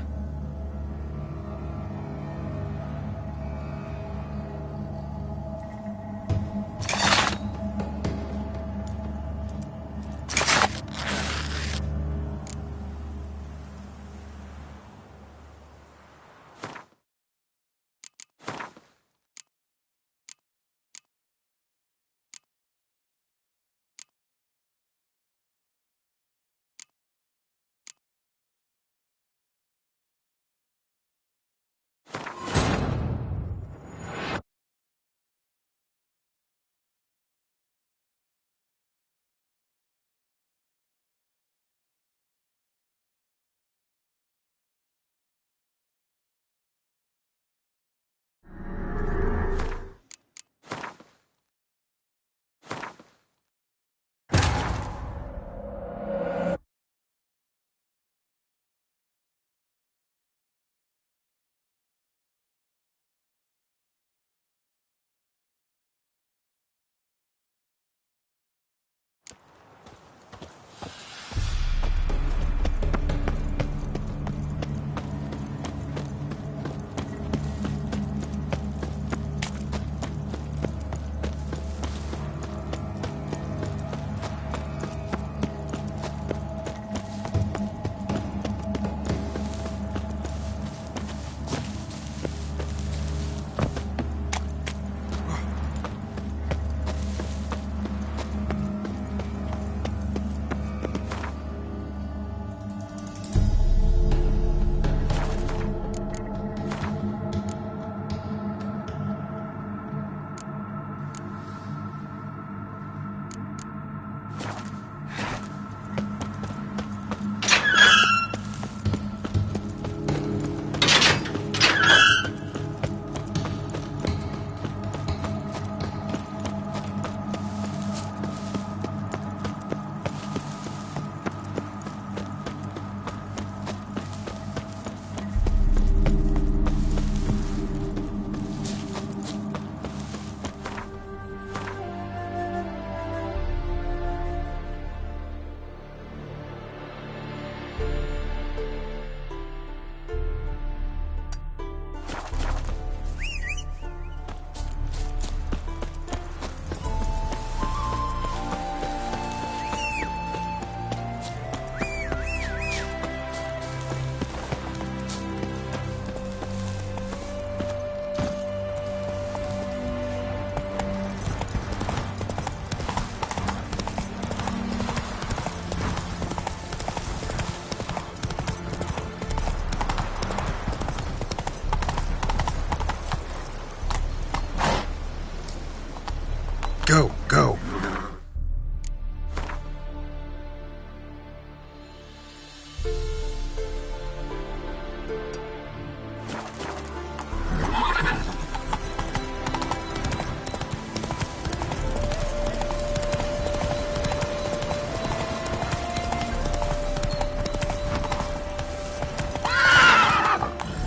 Go, go.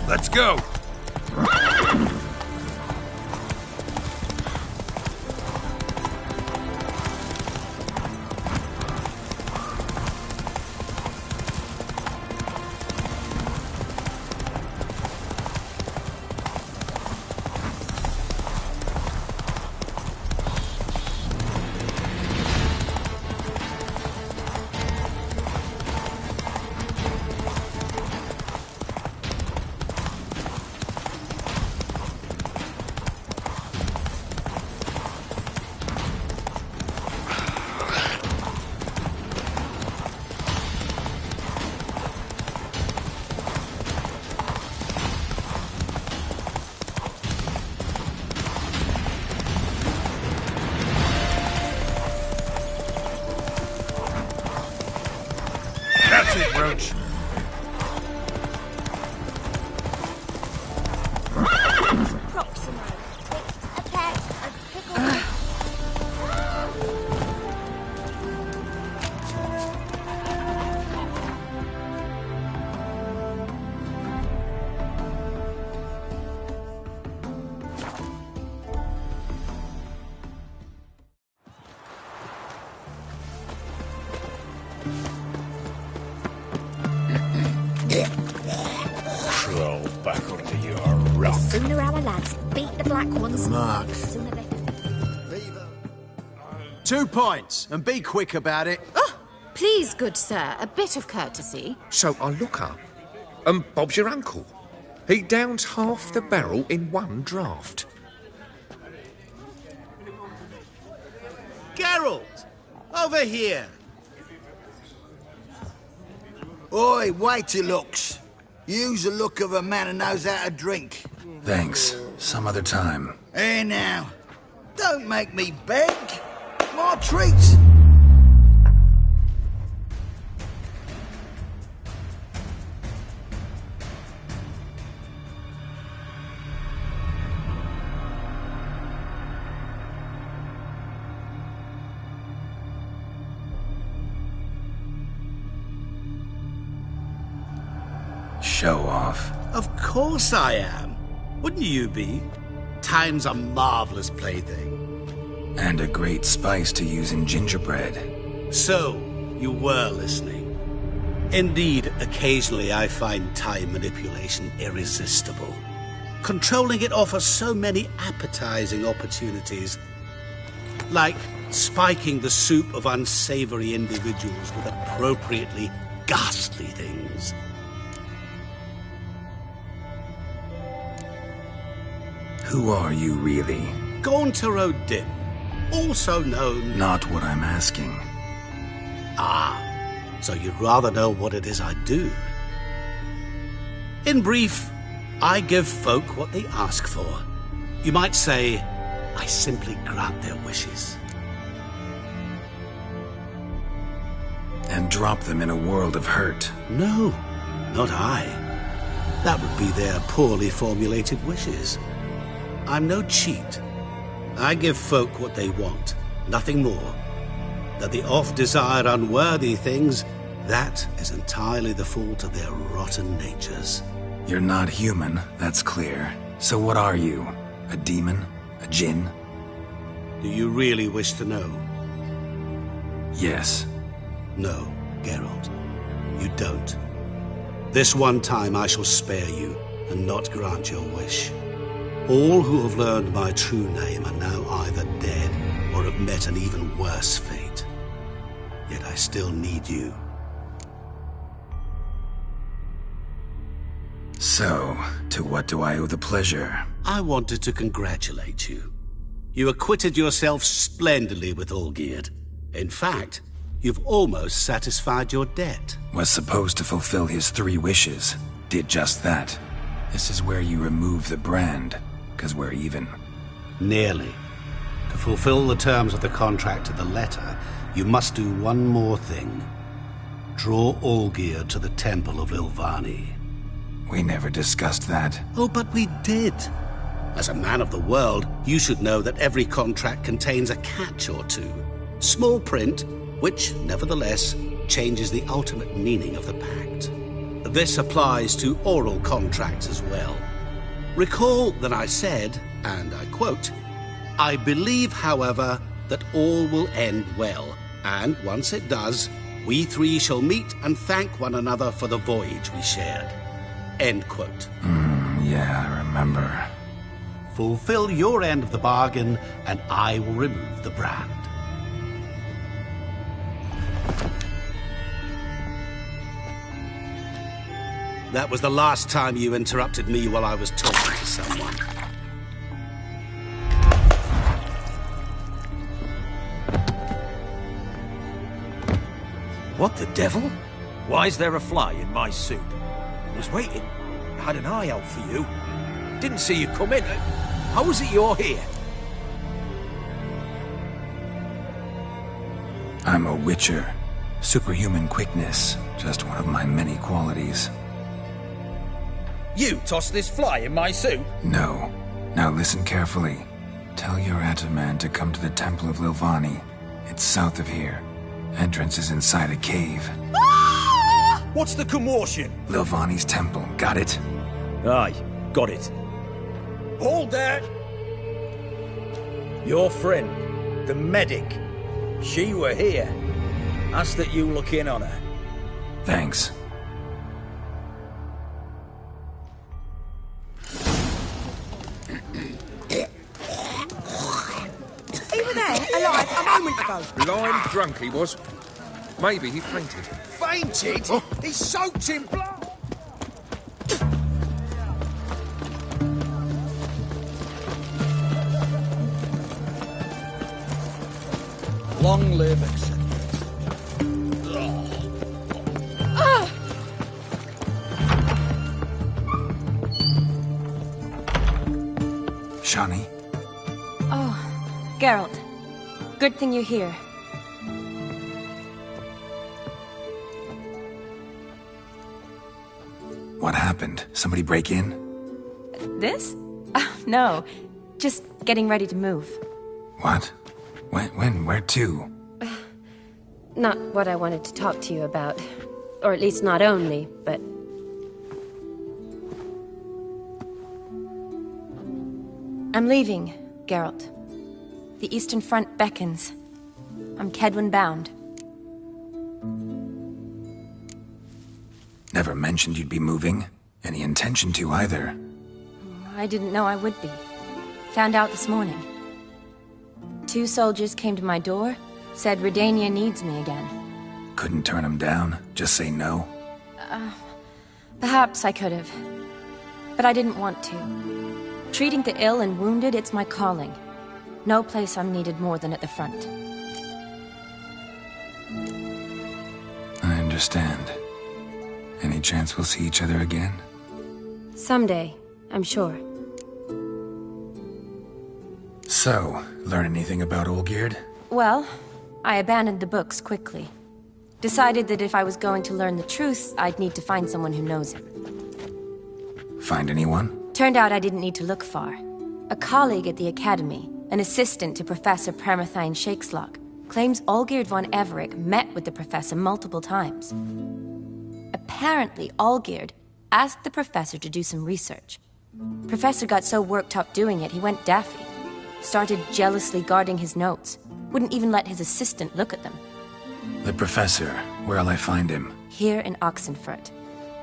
Let's go. That's it, Roach. Proximo. It's a pack of pickled... Crawl back under your rock. Sooner our lads beat the black ones, Mark. the sooner they... 2 points, and be quick about it. Oh, please, good sir, a bit of courtesy. So I look up, and Bob's your uncle. He downs half the barrel in one draught. Geralt! Over here! Oi, wait your looks. Use the look of a man who knows how to drink. Thanks. Some other time. Hey now, don't make me beg. My treats. Show off. Of course I am. Wouldn't you be? Time's a marvelous plaything. And a great spice to use in gingerbread. So, you were listening. Indeed, occasionally I find time manipulation irresistible. Controlling it offers so many appetizing opportunities. Like spiking the soup of unsavory individuals with appropriately ghastly things. Who are you really? Gaunter O'Dim, also known... Not what I'm asking. Ah, so you'd rather know what it is I do. In brief, I give folk what they ask for. You might say, I simply grant their wishes. And drop them in a world of hurt. No, not I. That would be their poorly formulated wishes. I'm no cheat. I give folk what they want, nothing more. That the oft-desired unworthy things, that is entirely the fault of their rotten natures. You're not human, that's clear. So what are you? A demon? A djinn? Do you really wish to know? Yes. No, Geralt. You don't. This one time I shall spare you, and not grant your wish. All who have learned my true name are now either dead or have met an even worse fate. Yet I still need you. So, to what do I owe the pleasure? I wanted to congratulate you. You acquitted yourself splendidly with Olgierd. In fact, you've almost satisfied your debt. Was supposed to fulfill his 3 wishes. Did just that. This is where you remove the brand, 'cause we're even. Nearly. To fulfill the terms of the contract to the letter, you must do one more thing. Draw Olgierd to the Temple of Lilvani. We never discussed that. Oh, but we did. As a man of the world, you should know that every contract contains a catch or two. Small print, which, nevertheless, changes the ultimate meaning of the pact. This applies to oral contracts as well. Recall that I said, and I quote, "I believe, however, that all will end well, and once it does, we three shall meet and thank one another for the voyage we shared." End quote. Yeah, I remember. Fulfill your end of the bargain, and I will remove the brand. That was the last time you interrupted me while I was talking to someone. What the devil? Why is there a fly in my soup? Was waiting. Had an eye out for you. Didn't see you come in. How was it you're here? I'm a witcher. Superhuman quickness. Just one of my many qualities. You tossed this fly in my soup? No. Now listen carefully. Tell your Ataman to come to the Temple of Lilvani. It's south of here. Entrance is inside a cave. What's the commotion? Lilvani's temple. Got it? Aye, got it. Hold there! Your friend, the medic, she were here. Ask that you look in on her. Thanks. He were there, alive, a moment ago. Blind drunk he was. Maybe he fainted. Fainted? He's soaked in blood! Long live acceptance. Shani? Oh, Geralt. Good thing you're here. What happened? Somebody break in? This? No. Just getting ready to move. What? When? Where to? Not what I wanted to talk to you about. Or at least not only, but... I'm leaving, Geralt. The Eastern Front beckons. I'm Kedwin bound. Never mentioned you'd be moving. Any intention to either. I didn't know I would be. Found out this morning. 2 soldiers came to my door, said Redania needs me again. Couldn't turn him down? Just say no? Perhaps I could have. But I didn't want to. Treating the ill and wounded, it's my calling. No place I'm needed more than at the front. I understand. Any chance we'll see each other again? Someday, I'm sure. So, learn anything about Olgierd? Well, I abandoned the books quickly. Decided that if I was going to learn the truth, I'd need to find someone who knows him. Find anyone? Turned out I didn't need to look far. A colleague at the Academy, an assistant to Professor Permathine Shakeslock, claims Olgierd von Everec met with the professor multiple times. Apparently, Olgierd asked the professor to do some research. Professor got so worked up doing it, he went daffy. Started jealously guarding his notes. Wouldn't even let his assistant look at them. The professor. Where'll I find him? Here in Oxenfurt.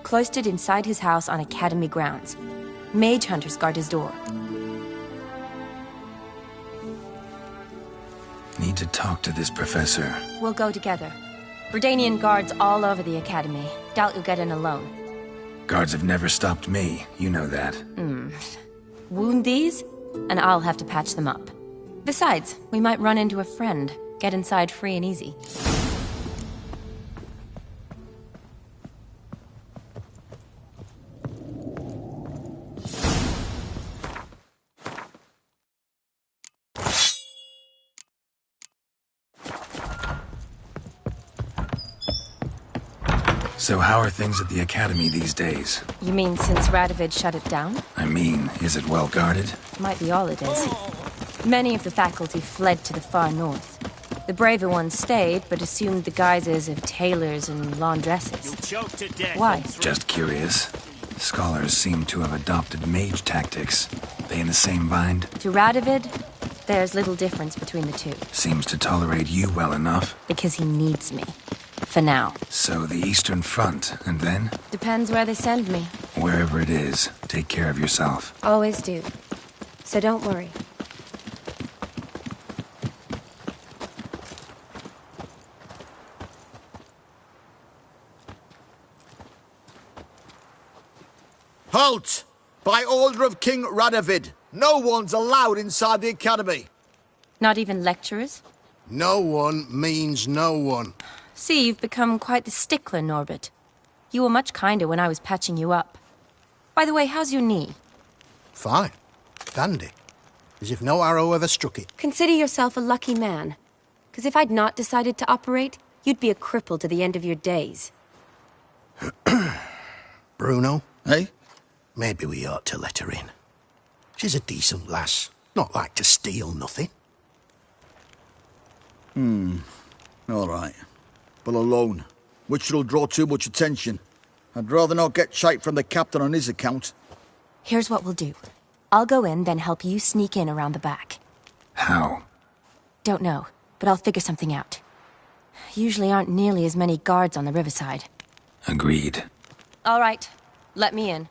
Cloistered inside his house on Academy grounds. Mage hunters guard his door. Need to talk to this professor. We'll go together. Redanian guards all over the Academy. Doubt you'll get in alone. Guards have never stopped me. You know that. Wound these, and I'll have to patch them up. Besides, we might run into a friend. Get inside free and easy. So how are things at the Academy these days? You mean since Radovid shut it down? I mean, is it well guarded? Might be all it is. Many of the faculty fled to the far north. The braver ones stayed, but assumed the guises of tailors and laundresses. Why? Just curious. Scholars seem to have adopted mage tactics. They in the same bind? To Radovid, there's little difference between the two. Seems to tolerate you well enough. Because he needs me. For now. So the Eastern Front, and then? Depends where they send me. Wherever it is, take care of yourself. Always do. So don't worry. Halt! By order of King Radovid, no one's allowed inside the Academy. Not even lecturers? No one means no one. See, you've become quite the stickler, Norbert. You were much kinder when I was patching you up. By the way, how's your knee? Fine. Dandy. As if no arrow ever struck it. Consider yourself a lucky man. Because if I'd not decided to operate, you'd be a cripple to the end of your days. Bruno, eh? Maybe we ought to let her in. She's a decent lass. Not like to steal nothing. All right. But alone, which will draw too much attention. I'd rather not get shite from the captain on his account. Here's what we'll do. I'll go in, then help you sneak in around the back. How? Don't know, but I'll figure something out. Usually aren't nearly as many guards on the riverside. Agreed. All right, let me in.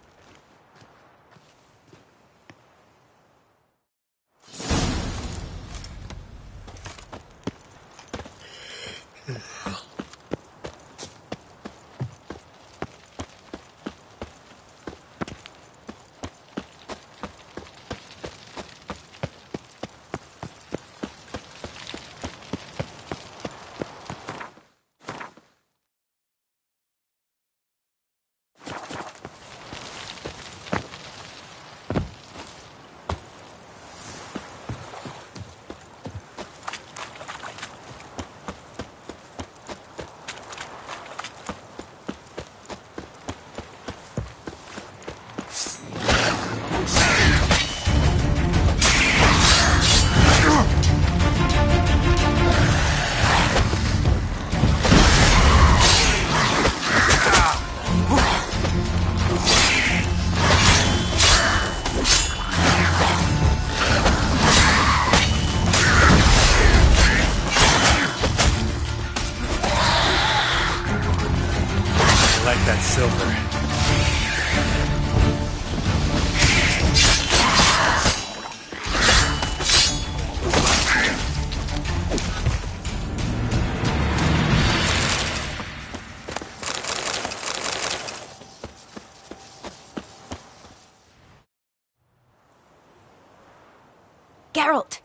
Geralt!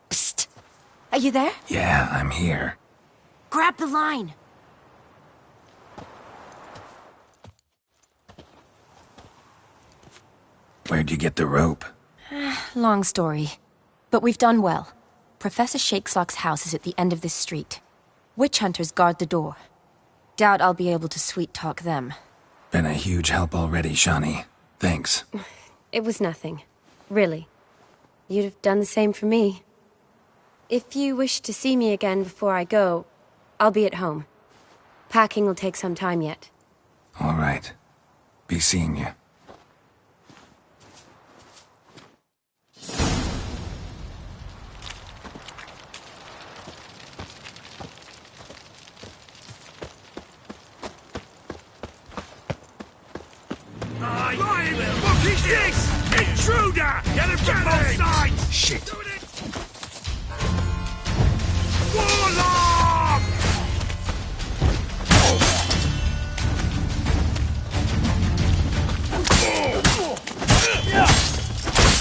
Psst! Are you there? Yeah, I'm here. Grab the line! Where'd you get the rope? Long story. But we've done well. Professor Shakeslock's house is at the end of this street. Witch hunters guard the door. Doubt I'll be able to sweet-talk them. Been a huge help already, Shani. Thanks. It was nothing. Really. You'd have done the same for me. If you wish to see me again before I go, I'll be at home. Packing will take some time yet. All right. Be seeing you. What is this? Intruder! Get him from both sides! Shit. Warlock!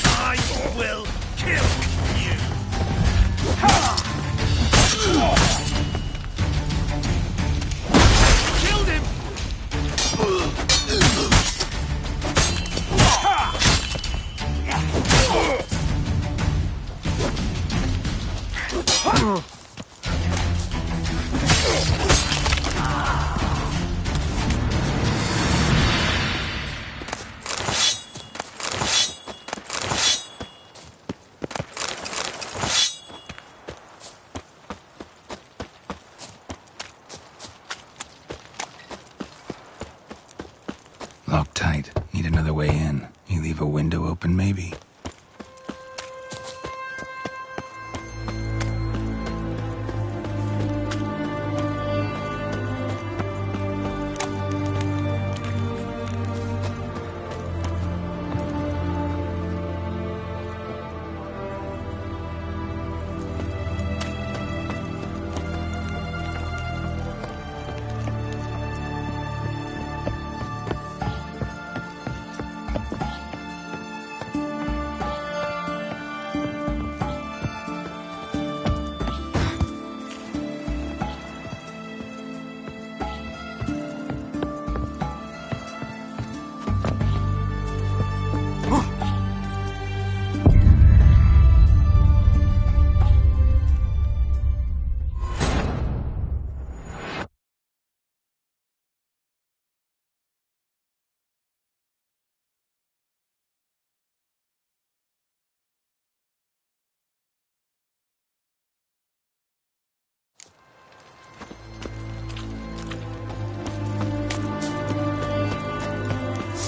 I will kill you! Killed him! a way in. You leave a window open, maybe?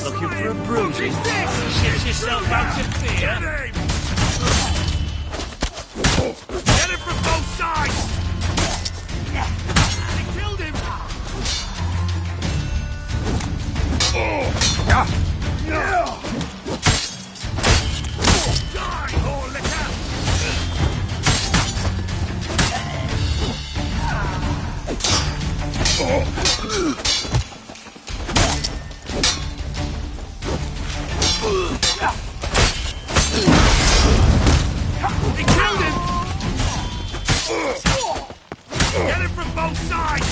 Looking for a bruise? Shit yourself out of fear. Get him! Get him from both sides! They killed him! Die, or look They killed him! Get him from both sides!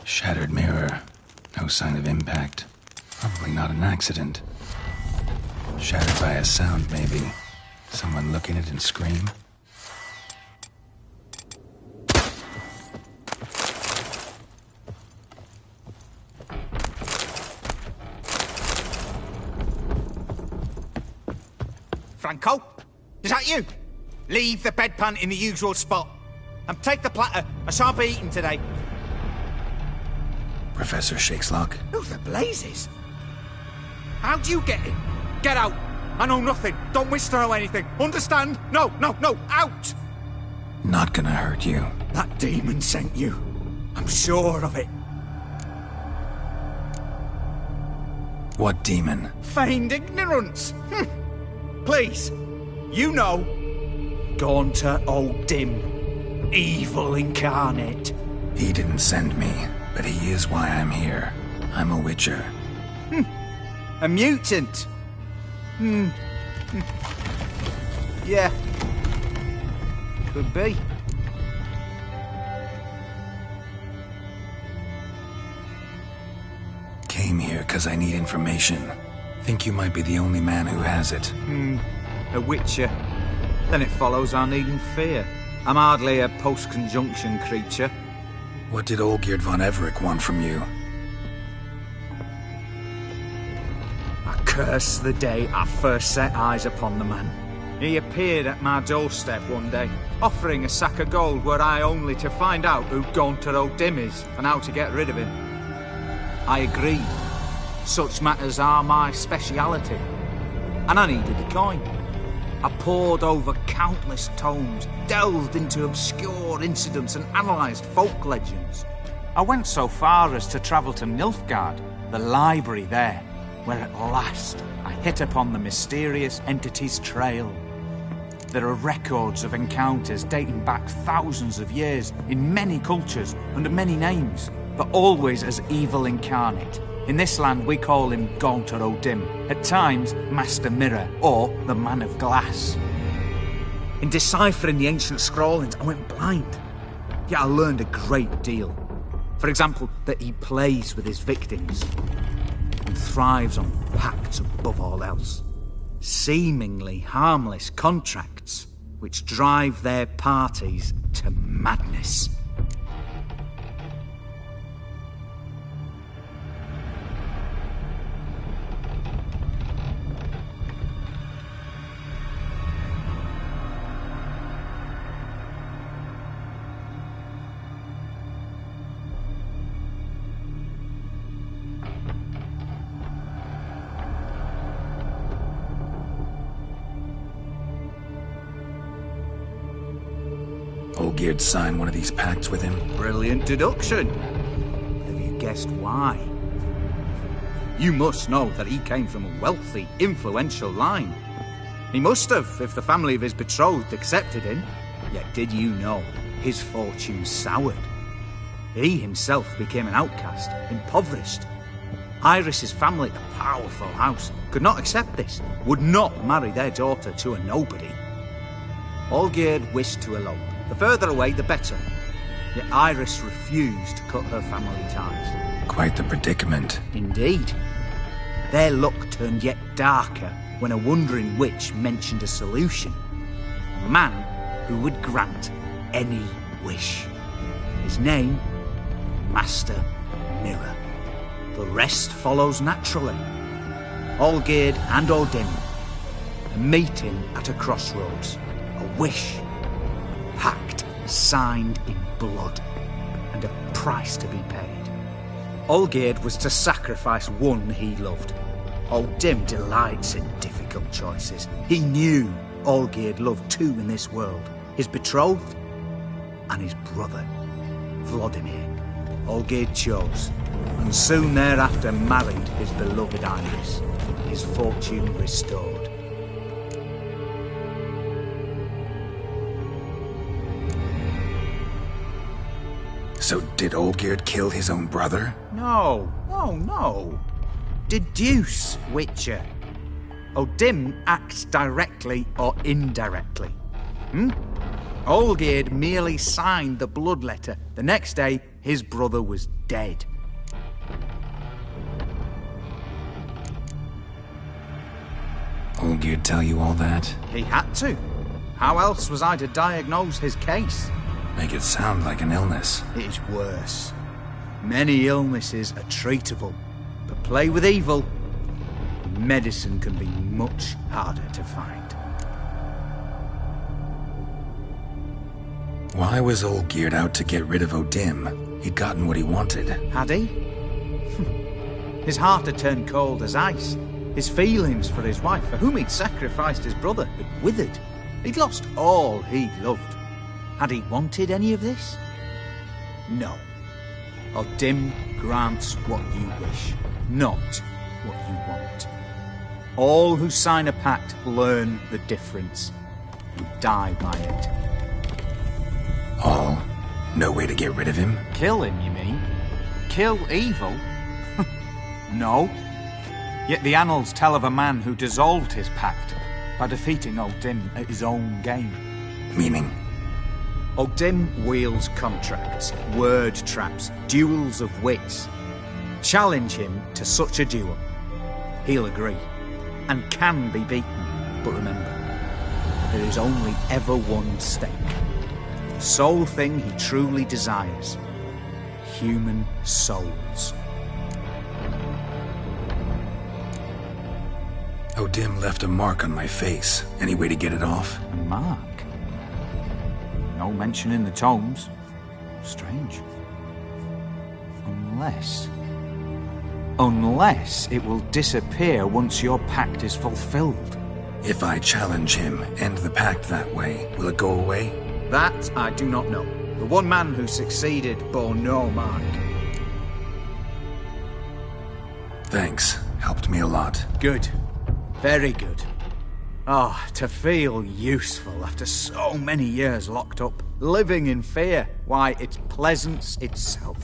Shattered mirror. No sign of impact. Probably not an accident. Shattered by a sound, maybe. Someone look in it and scream? Franco? Is that you? Leave the bedpan in the usual spot. And take the platter. I shan't be eating today. Professor Shakeslock? Who the blazes? How'd you get in? Get out! I know nothing. Don't wish to know anything. Understand? No, out! Not gonna hurt you. That demon sent you. I'm sure of it. What demon? Feigned ignorance. Please, you know. Gaunter O'Dim. Evil incarnate. He didn't send me, but he is why I'm here. I'm a witcher. A mutant. Yeah. Could be. Came here because I need information. Think you might be the only man who has it. A witcher. Then it follows I needn't fear. I'm hardly a post-conjunction creature. What did Olgierd von Everec want from you? I curse the day I first set eyes upon the man. He appeared at my doorstep one day, offering a sack of gold were I only to find out who Gaunter O'Dim is and how to get rid of him. I agreed. Such matters are my speciality. And I needed the coin. I pored over countless tomes, delved into obscure incidents and analysed folk legends. I went so far as to travel to Nilfgaard, the library there, where at last I hit upon the mysterious entity's trail. There are records of encounters dating back thousands of years in many cultures under many names, but always as evil incarnate. In this land we call him Gaunter O'Dim, at times Master Mirror or the Man of Glass. In deciphering the ancient scrawlings I went blind, yet I learned a great deal. For example, that he plays with his victims and thrives on pacts above all else. Seemingly harmless contracts which drive their parties to madness. Olgierd sign one of these pacts with him? Brilliant deduction. Have you guessed why? You must know that he came from a wealthy, influential line. He must have, if the family of his betrothed accepted him. Yet did you know his fortune soured? He himself became an outcast, impoverished. Iris's family, a powerful house, could not accept this, would not marry their daughter to a nobody. Olgierd wished to elope. The further away, the better. Yet Iris refused to cut her family ties. Quite the predicament. Indeed. Their luck turned yet darker when a wandering witch mentioned a solution. A man who would grant any wish. His name, Master Mirror. The rest follows naturally. Olgierd and O'Dim, a meeting at a crossroads. A wish. Pact signed in blood, and a price to be paid. Olgierd was to sacrifice one he loved. O'Dim delights in difficult choices. He knew Olgierd loved two in this world, his betrothed and his brother, Vladimir. Olgierd chose, and soon thereafter married his beloved Iris, his fortune restored. So did Olgierd kill his own brother? No. Deduce, Witcher. O'Dim acts directly or indirectly. Olgierd merely signed the blood letter. The next day, his brother was dead. Olgierd tell you all that? He had to. How else was I to diagnose his case? Make it sound like an illness. It is worse. Many illnesses are treatable, but play with evil, medicine can be much harder to find. Why was Olgierd out to get rid of O'Dim? He'd gotten what he wanted. Had he? His heart had turned cold as ice. His feelings for his wife, for whom he'd sacrificed his brother, had withered. He'd lost all he'd loved. Had he wanted any of this? No. O'Dim grants what you wish, not what you want. All who sign a pact learn the difference and die by it. All? No way to get rid of him? Kill him, you mean? Kill evil? No. Yet the annals tell of a man who dissolved his pact by defeating O'Dim at his own game. Meaning? O'Dim wields contracts, word traps, duels of wits. Challenge him to such a duel. He'll agree, and can be beaten. But remember, there is only ever one stake. The sole thing he truly desires. Human souls. O'Dim left a mark on my face. Any way to get it off? A mark? No mention in the tomes. Strange. Unless it will disappear once your pact is fulfilled. If I challenge him, end the pact that way, will it go away? That I do not know. The one man who succeeded bore no mark. Thanks. Helped me a lot. Good. Very good. Ah, to feel useful after so many years locked up, living in fear. Why, it's pleasance itself.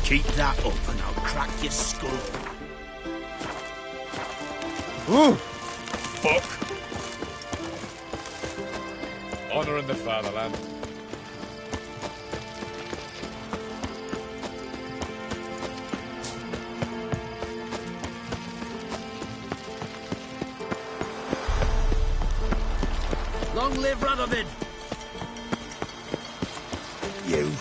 Keep that up and I'll crack your skull. Ooh! Fuck! Honour in the fatherland. Long live Radovid! You.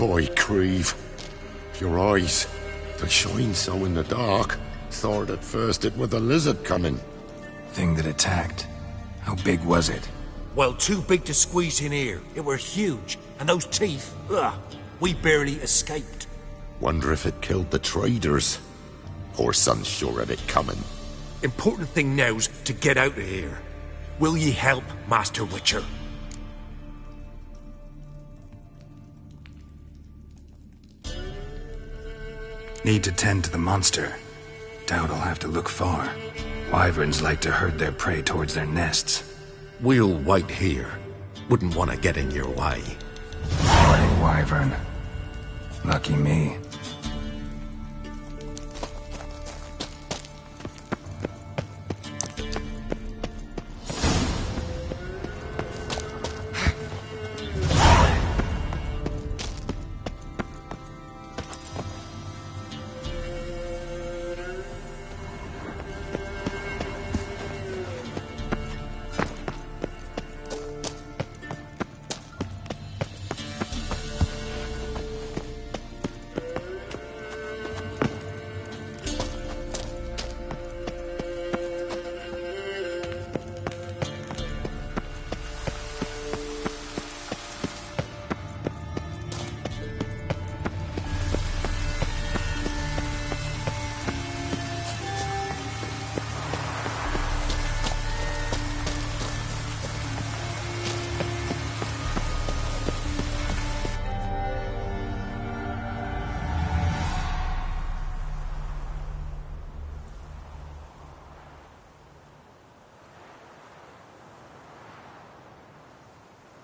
Boy, Creve. Your eyes, they shine so in the dark. Thought at first it were the lizard coming. Thing that attacked. How big was it? Well, too big to squeeze in here. It were huge. And those teeth, ugh, we barely escaped. Wonder if it killed the traders. Poor son's sure had it coming. Important thing now's to get out of here. Will ye help, Master Witcher? Need to tend to the monster. Doubt I'll have to look far. Wyverns like to herd their prey towards their nests. We'll wait here. Wouldn't want to get in your way. Poor wyvern. Lucky me.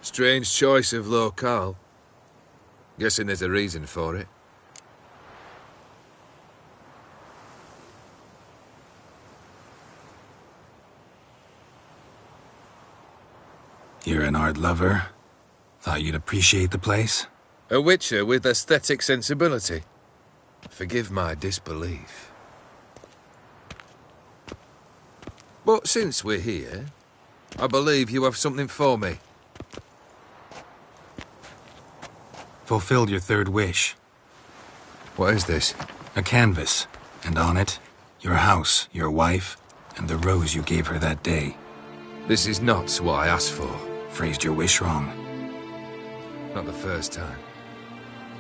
Strange choice of locale. Guessing there's a reason for it. You're an art lover? Thought you'd appreciate the place? A witcher with aesthetic sensibility. Forgive my disbelief. But since we're here, I believe you have something for me. Fulfilled your third wish. What is this? A canvas. And on it, your house, your wife, and the rose you gave her that day. This is not what I asked for. Phrased your wish wrong. Not the first time.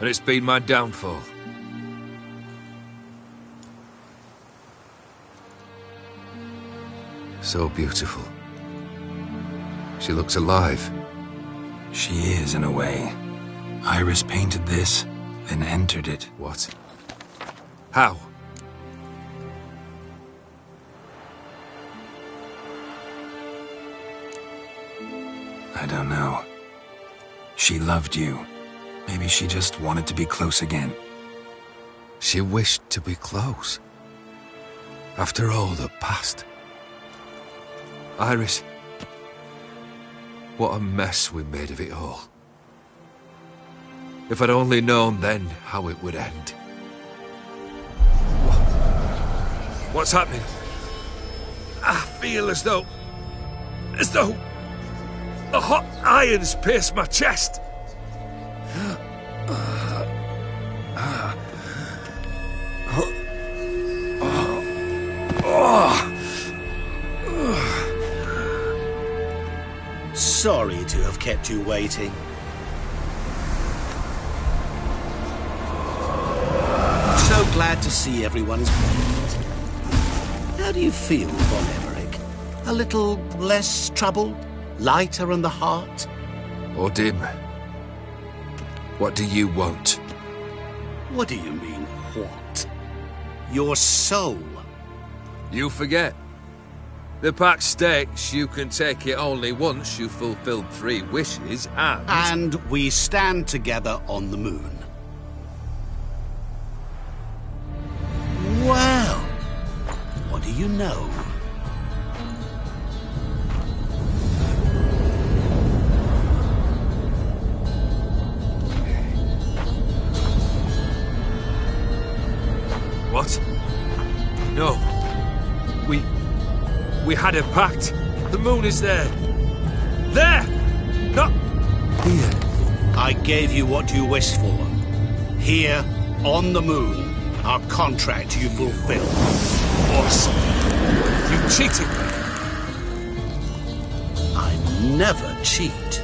And it's been my downfall. So beautiful. She looks alive. She is, in a way. Iris painted this, then entered it. What? How? I don't know. She loved you. Maybe she just wanted to be close again. She wished to be close. After all the past. Iris. What a mess we made of it all. If I'd only known then how it would end. What's happening? I feel as though the hot irons pierce my chest. Sorry to have kept you waiting. So glad to see everyone is pleased. How do you feel, Von Emmerich? A little less troubled? Lighter in the heart? Or dim? What do you want? What do you mean, what? Your soul. You forget. The pact states you can take it only once you've fulfilled 3 wishes and... And we stand together on the moon. Well, what do you know? What? No. We had a pact. The moon is there. There! Not here. I gave you what you wished for. Here, on the moon, our contract you fulfill. What? You cheated me. I never cheat.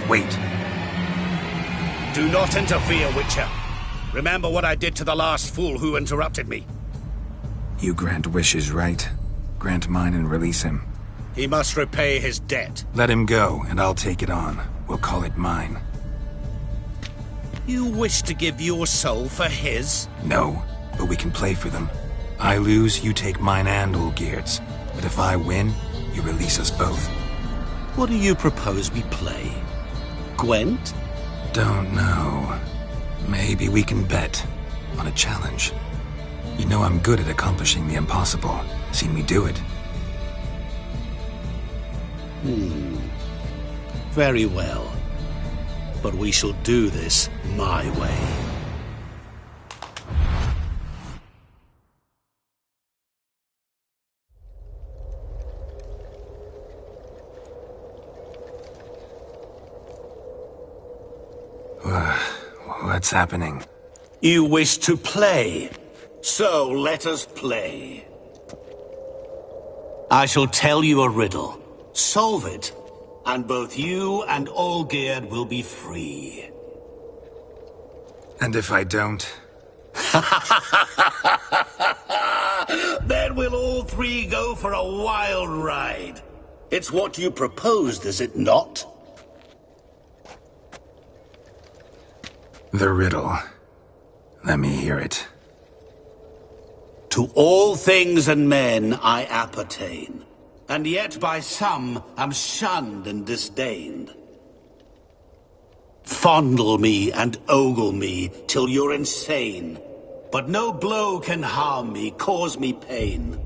Wait. Do not interfere, Witcher. Remember what I did to the last fool who interrupted me. You grant wishes, right? Grant mine and release him. He must repay his debt. Let him go, and I'll take it on. We'll call it mine. You wish to give your soul for his? No, but we can play for them. I lose, you take mine and Olgierd's. But if I win, you release us both. What do you propose we play? Gwent? Don't know. Maybe we can bet on a challenge. You know I'm good at accomplishing the impossible. Seen me do it. Very well. But we shall do this my way. What's happening? You wish to play, so let us play. I shall tell you a riddle. Solve it, and both you and Olgierd will be free. And if I don't? Then we'll all three go for a wild ride. It's what you proposed, is it not? The riddle. Let me hear it. To all things and men I appertain, and yet by some am shunned and disdained. Fondle me and ogle me till you're insane, but no blow can harm me, cause me pain.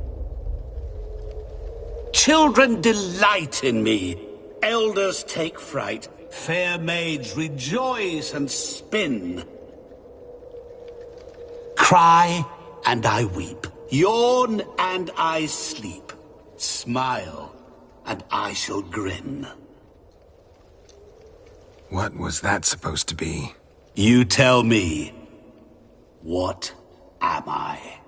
Children delight in me, elders take fright, fair maids rejoice and spin. Cry and I weep, yawn and I sleep, smile and I shall grin. What was that supposed to be? You tell me, what am I?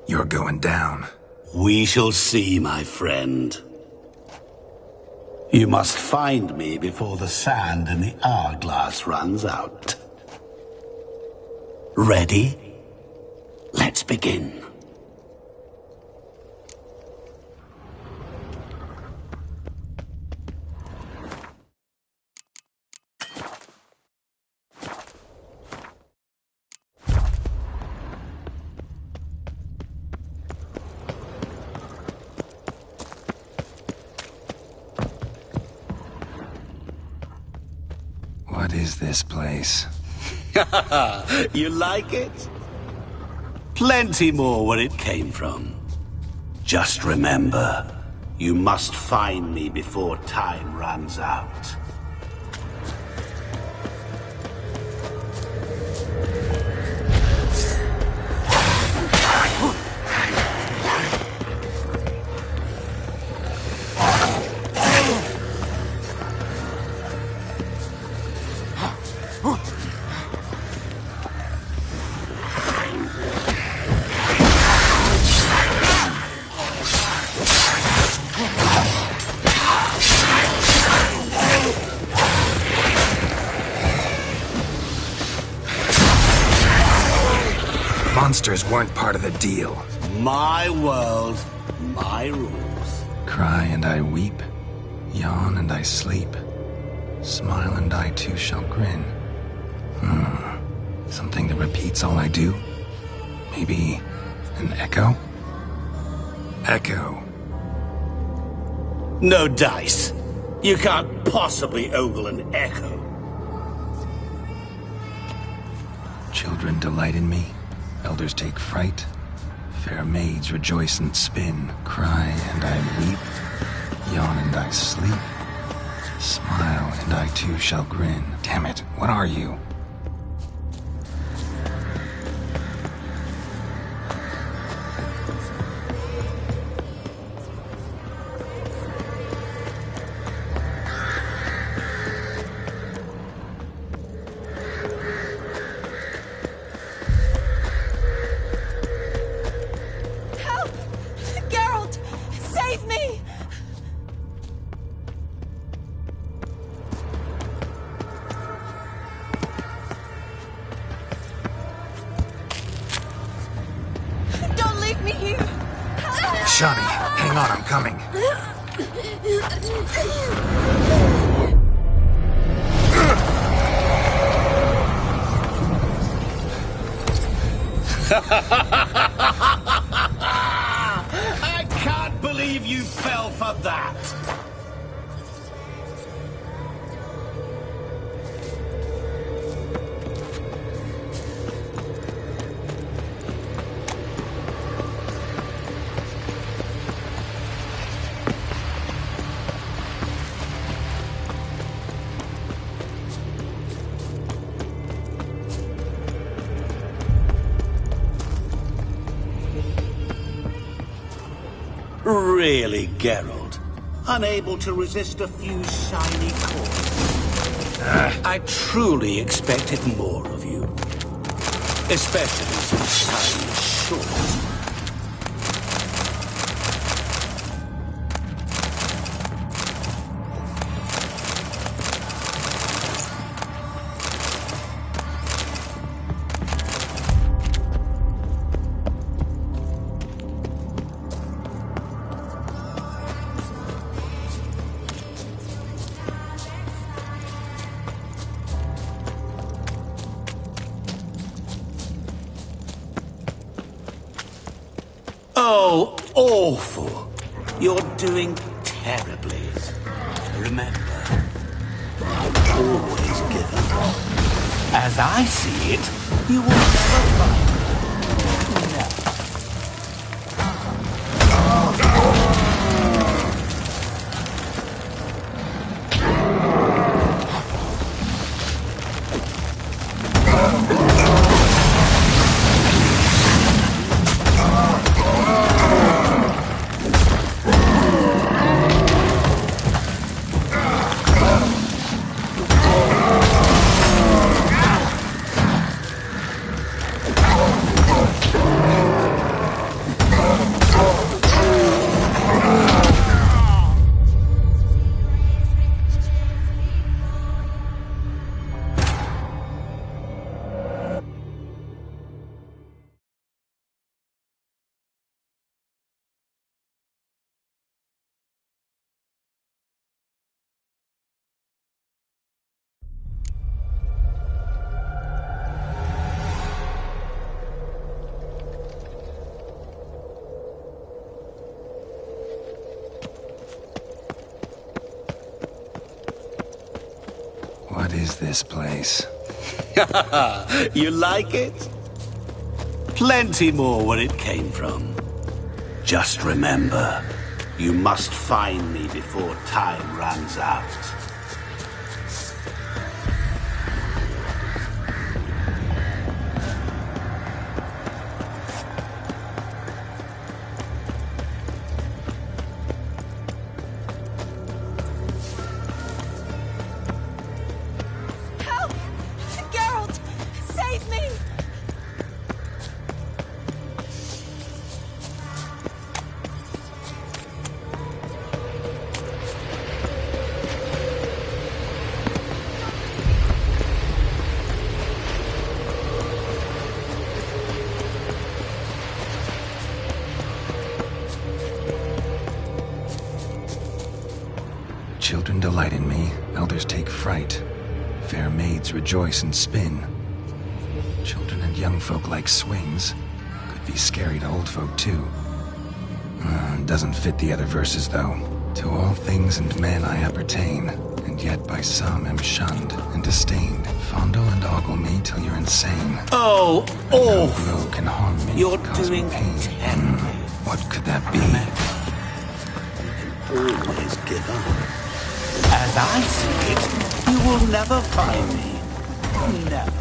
You're going down. We shall see, my friend. You must find me before the sand in the hourglass runs out. Ready? Let's begin. What is this place? You like it? Plenty more where it came from. Just remember, you must find me before time runs out. monsters weren't part of the deal. My world, my rules. Cry and I weep, yawn and I sleep, smile and I too shall grin. Something that repeats all I do? Maybe an echo? Echo. No dice. You can't possibly ogle an echo. Children delight in me, elders take fright, fair maids rejoice and spin, cry and I weep, yawn and I sleep, smile and I too shall grin. Damn it, what are you? Shani, hang on, I'm coming. I can't believe you fell for that. Really, Geralt? Unable to resist a few shiny coins? I truly expected more of you. Especially since time is short. Oh, awful. You're doing terribly. Remember, I've always given. As I see it, you will never find me. What is this place? You like it? Plenty more where it came from. Just remember, you must find me before time runs out. delight in me, elders take fright. Fair maids rejoice and spin. Children and young folk like swings. Could be scary to old folk too. Doesn't fit the other verses though. To all things and men I appertain, and yet by some am shunned and disdained. Fondle and ogle me till you're insane. Oh, no blow can harm me. You're cause doing me pain. What could that be? Always give up. As I see it, you will never find me. Never.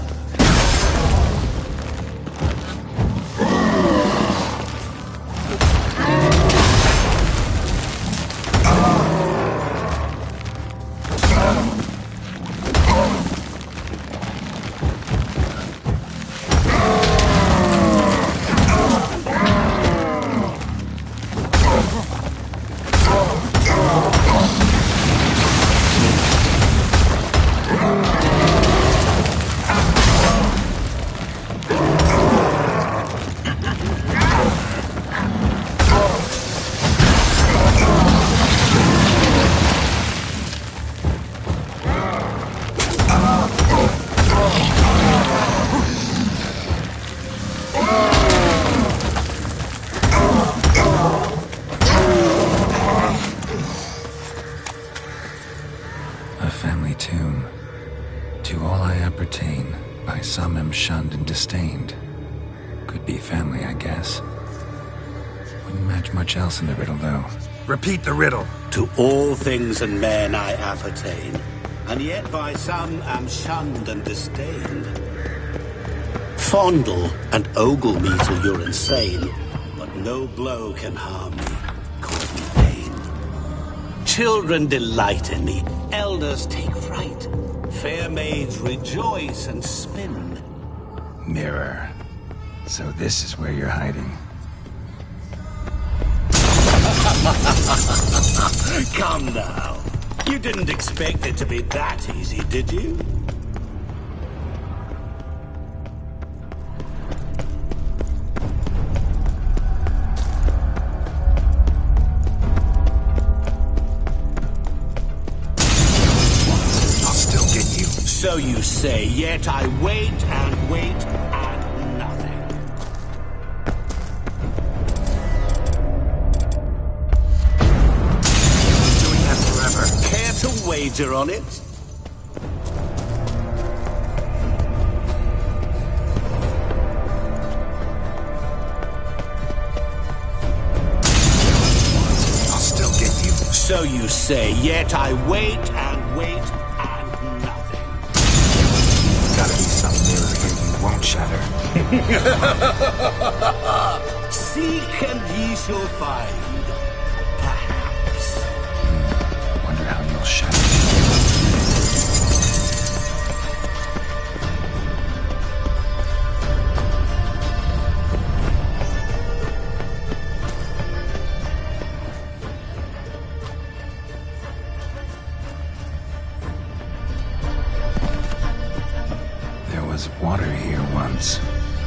In the riddle, though. Repeat the riddle. To all things and men I appertain, and yet by some am shunned and disdained. Fondle and ogle me till you're insane, but no blow can harm me, cause me pain. Children delight in me, elders take fright, fair maids rejoice and spin. Mirror. So this is where you're hiding. Come now. You didn't expect it to be that easy, did you? I'll still get you. So you say, yet I wait and wait and nothing. Care to wager on it? I'll still get you. So you say, yet I wait and wait and nothing. Gotta be some mirror here you won't shatter. Seek and ye shall find. Shadow. There was water here once.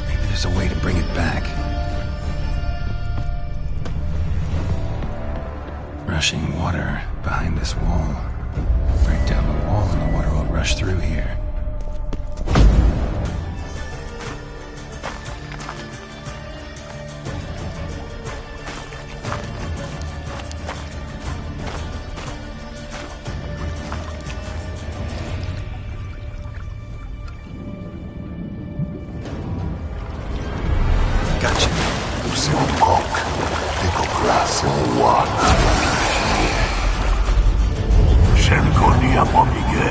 Maybe there's a way to bring it back. Rushing water behind this wall. Break down the wall and the water will rush through here. Gotcha. Shenkonia pomige,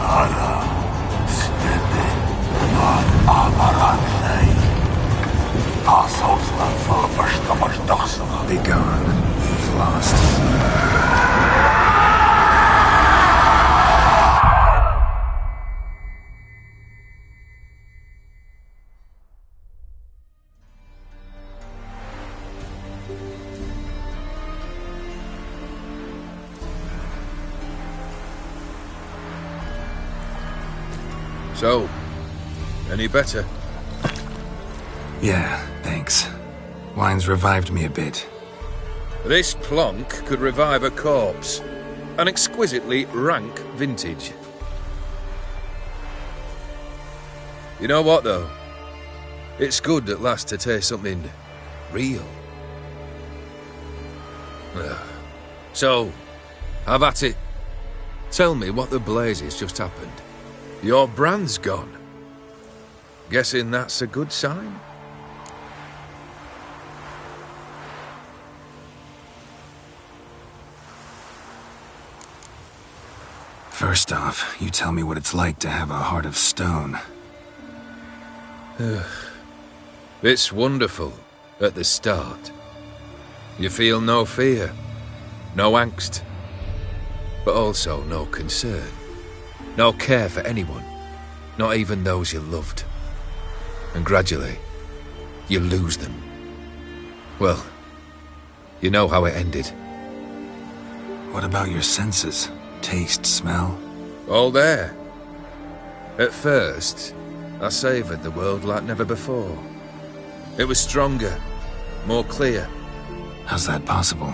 ara, stede, van amaranei. Assaultsman for Bashtamashdaxana. Be gone. You've lost. So, any better? Yeah, thanks. Wine's revived me a bit. This plonk could revive a corpse. An exquisitely rank vintage. You know what, though? It's good at last to taste something real. So, have at it. Tell me what the blazes just happened. Your brand's gone. Guessing that's a good sign? First off, you tell me what it's like to have a heart of stone. It's wonderful at the start. You feel no fear, no angst, but also no concern, no care for anyone, not even those you loved. And gradually, you lose them. Well, you know how it ended. What about your senses? Taste, smell? All there. At first, I savoured the world like never before. It was stronger, more clear. How's that possible?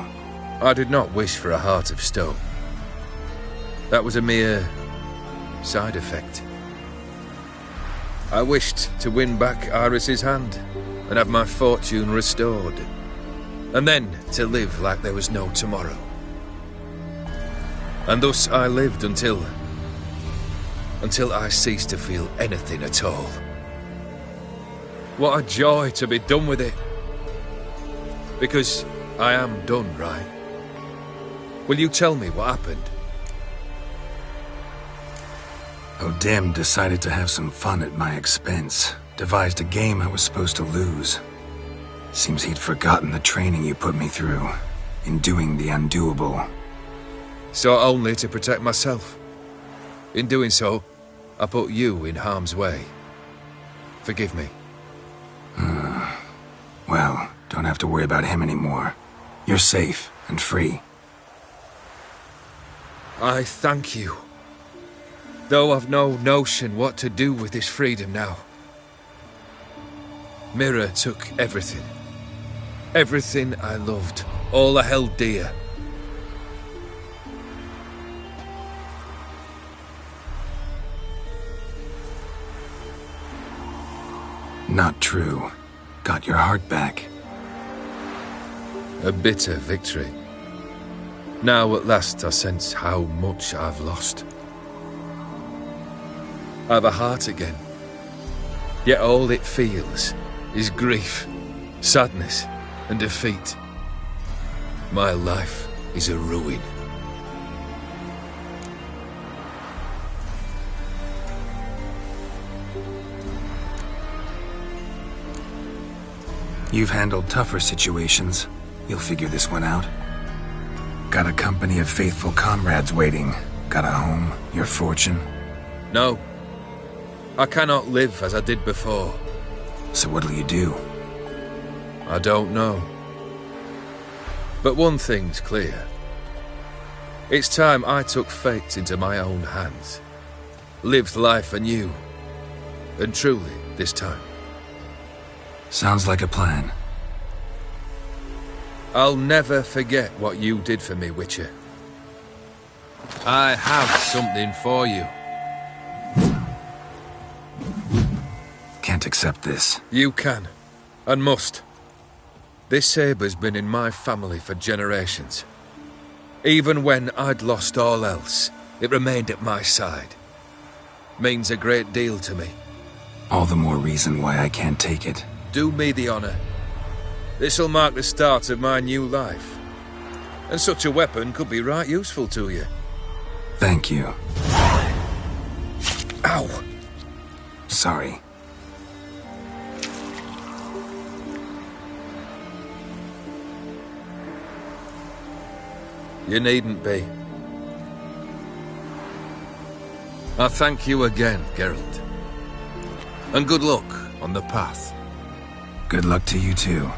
I did not wish for a heart of stone. That was a mere side effect. I wished to win back Iris's hand and have my fortune restored. And then to live like there was no tomorrow. And thus I lived until I ceased to feel anything at all. What a joy to be done with it. Because I am done, right? Will you tell me what happened? O'Dim decided to have some fun at my expense. Devised a game I was supposed to lose. Seems he'd forgotten the training you put me through in doing the undoable. So only to protect myself. In doing so, I put you in harm's way. Forgive me. Well, don't have to worry about him anymore. You're safe and free. I thank you. Though I've no notion what to do with this freedom now. Mira took everything. Everything I loved. All I held dear. Not true. Got your heart back. A bitter victory. Now at last I sense how much I've lost. I've a heart again. Yet all it feels is grief, sadness, and defeat. My life is a ruin. You've handled tougher situations. You'll figure this one out. Got a company of faithful comrades waiting. Got a home, your fortune. No. I cannot live as I did before. So what'll you do? I don't know. But one thing's clear. It's time I took fate into my own hands. Lived life anew. And truly, this time. Sounds like a plan. I'll never forget what you did for me, Witcher. I have something for you. Can't accept this. You can, and must. This sabre's been in my family for generations. Even when I'd lost all else, it remained at my side. Means a great deal to me. All the more reason why I can't take it. Do me the honor. This'll mark the start of my new life. And such a weapon could be right useful to you. Thank you. Ow! Sorry. You needn't be. I thank you again, Geralt. And good luck on the path. Good luck to you too.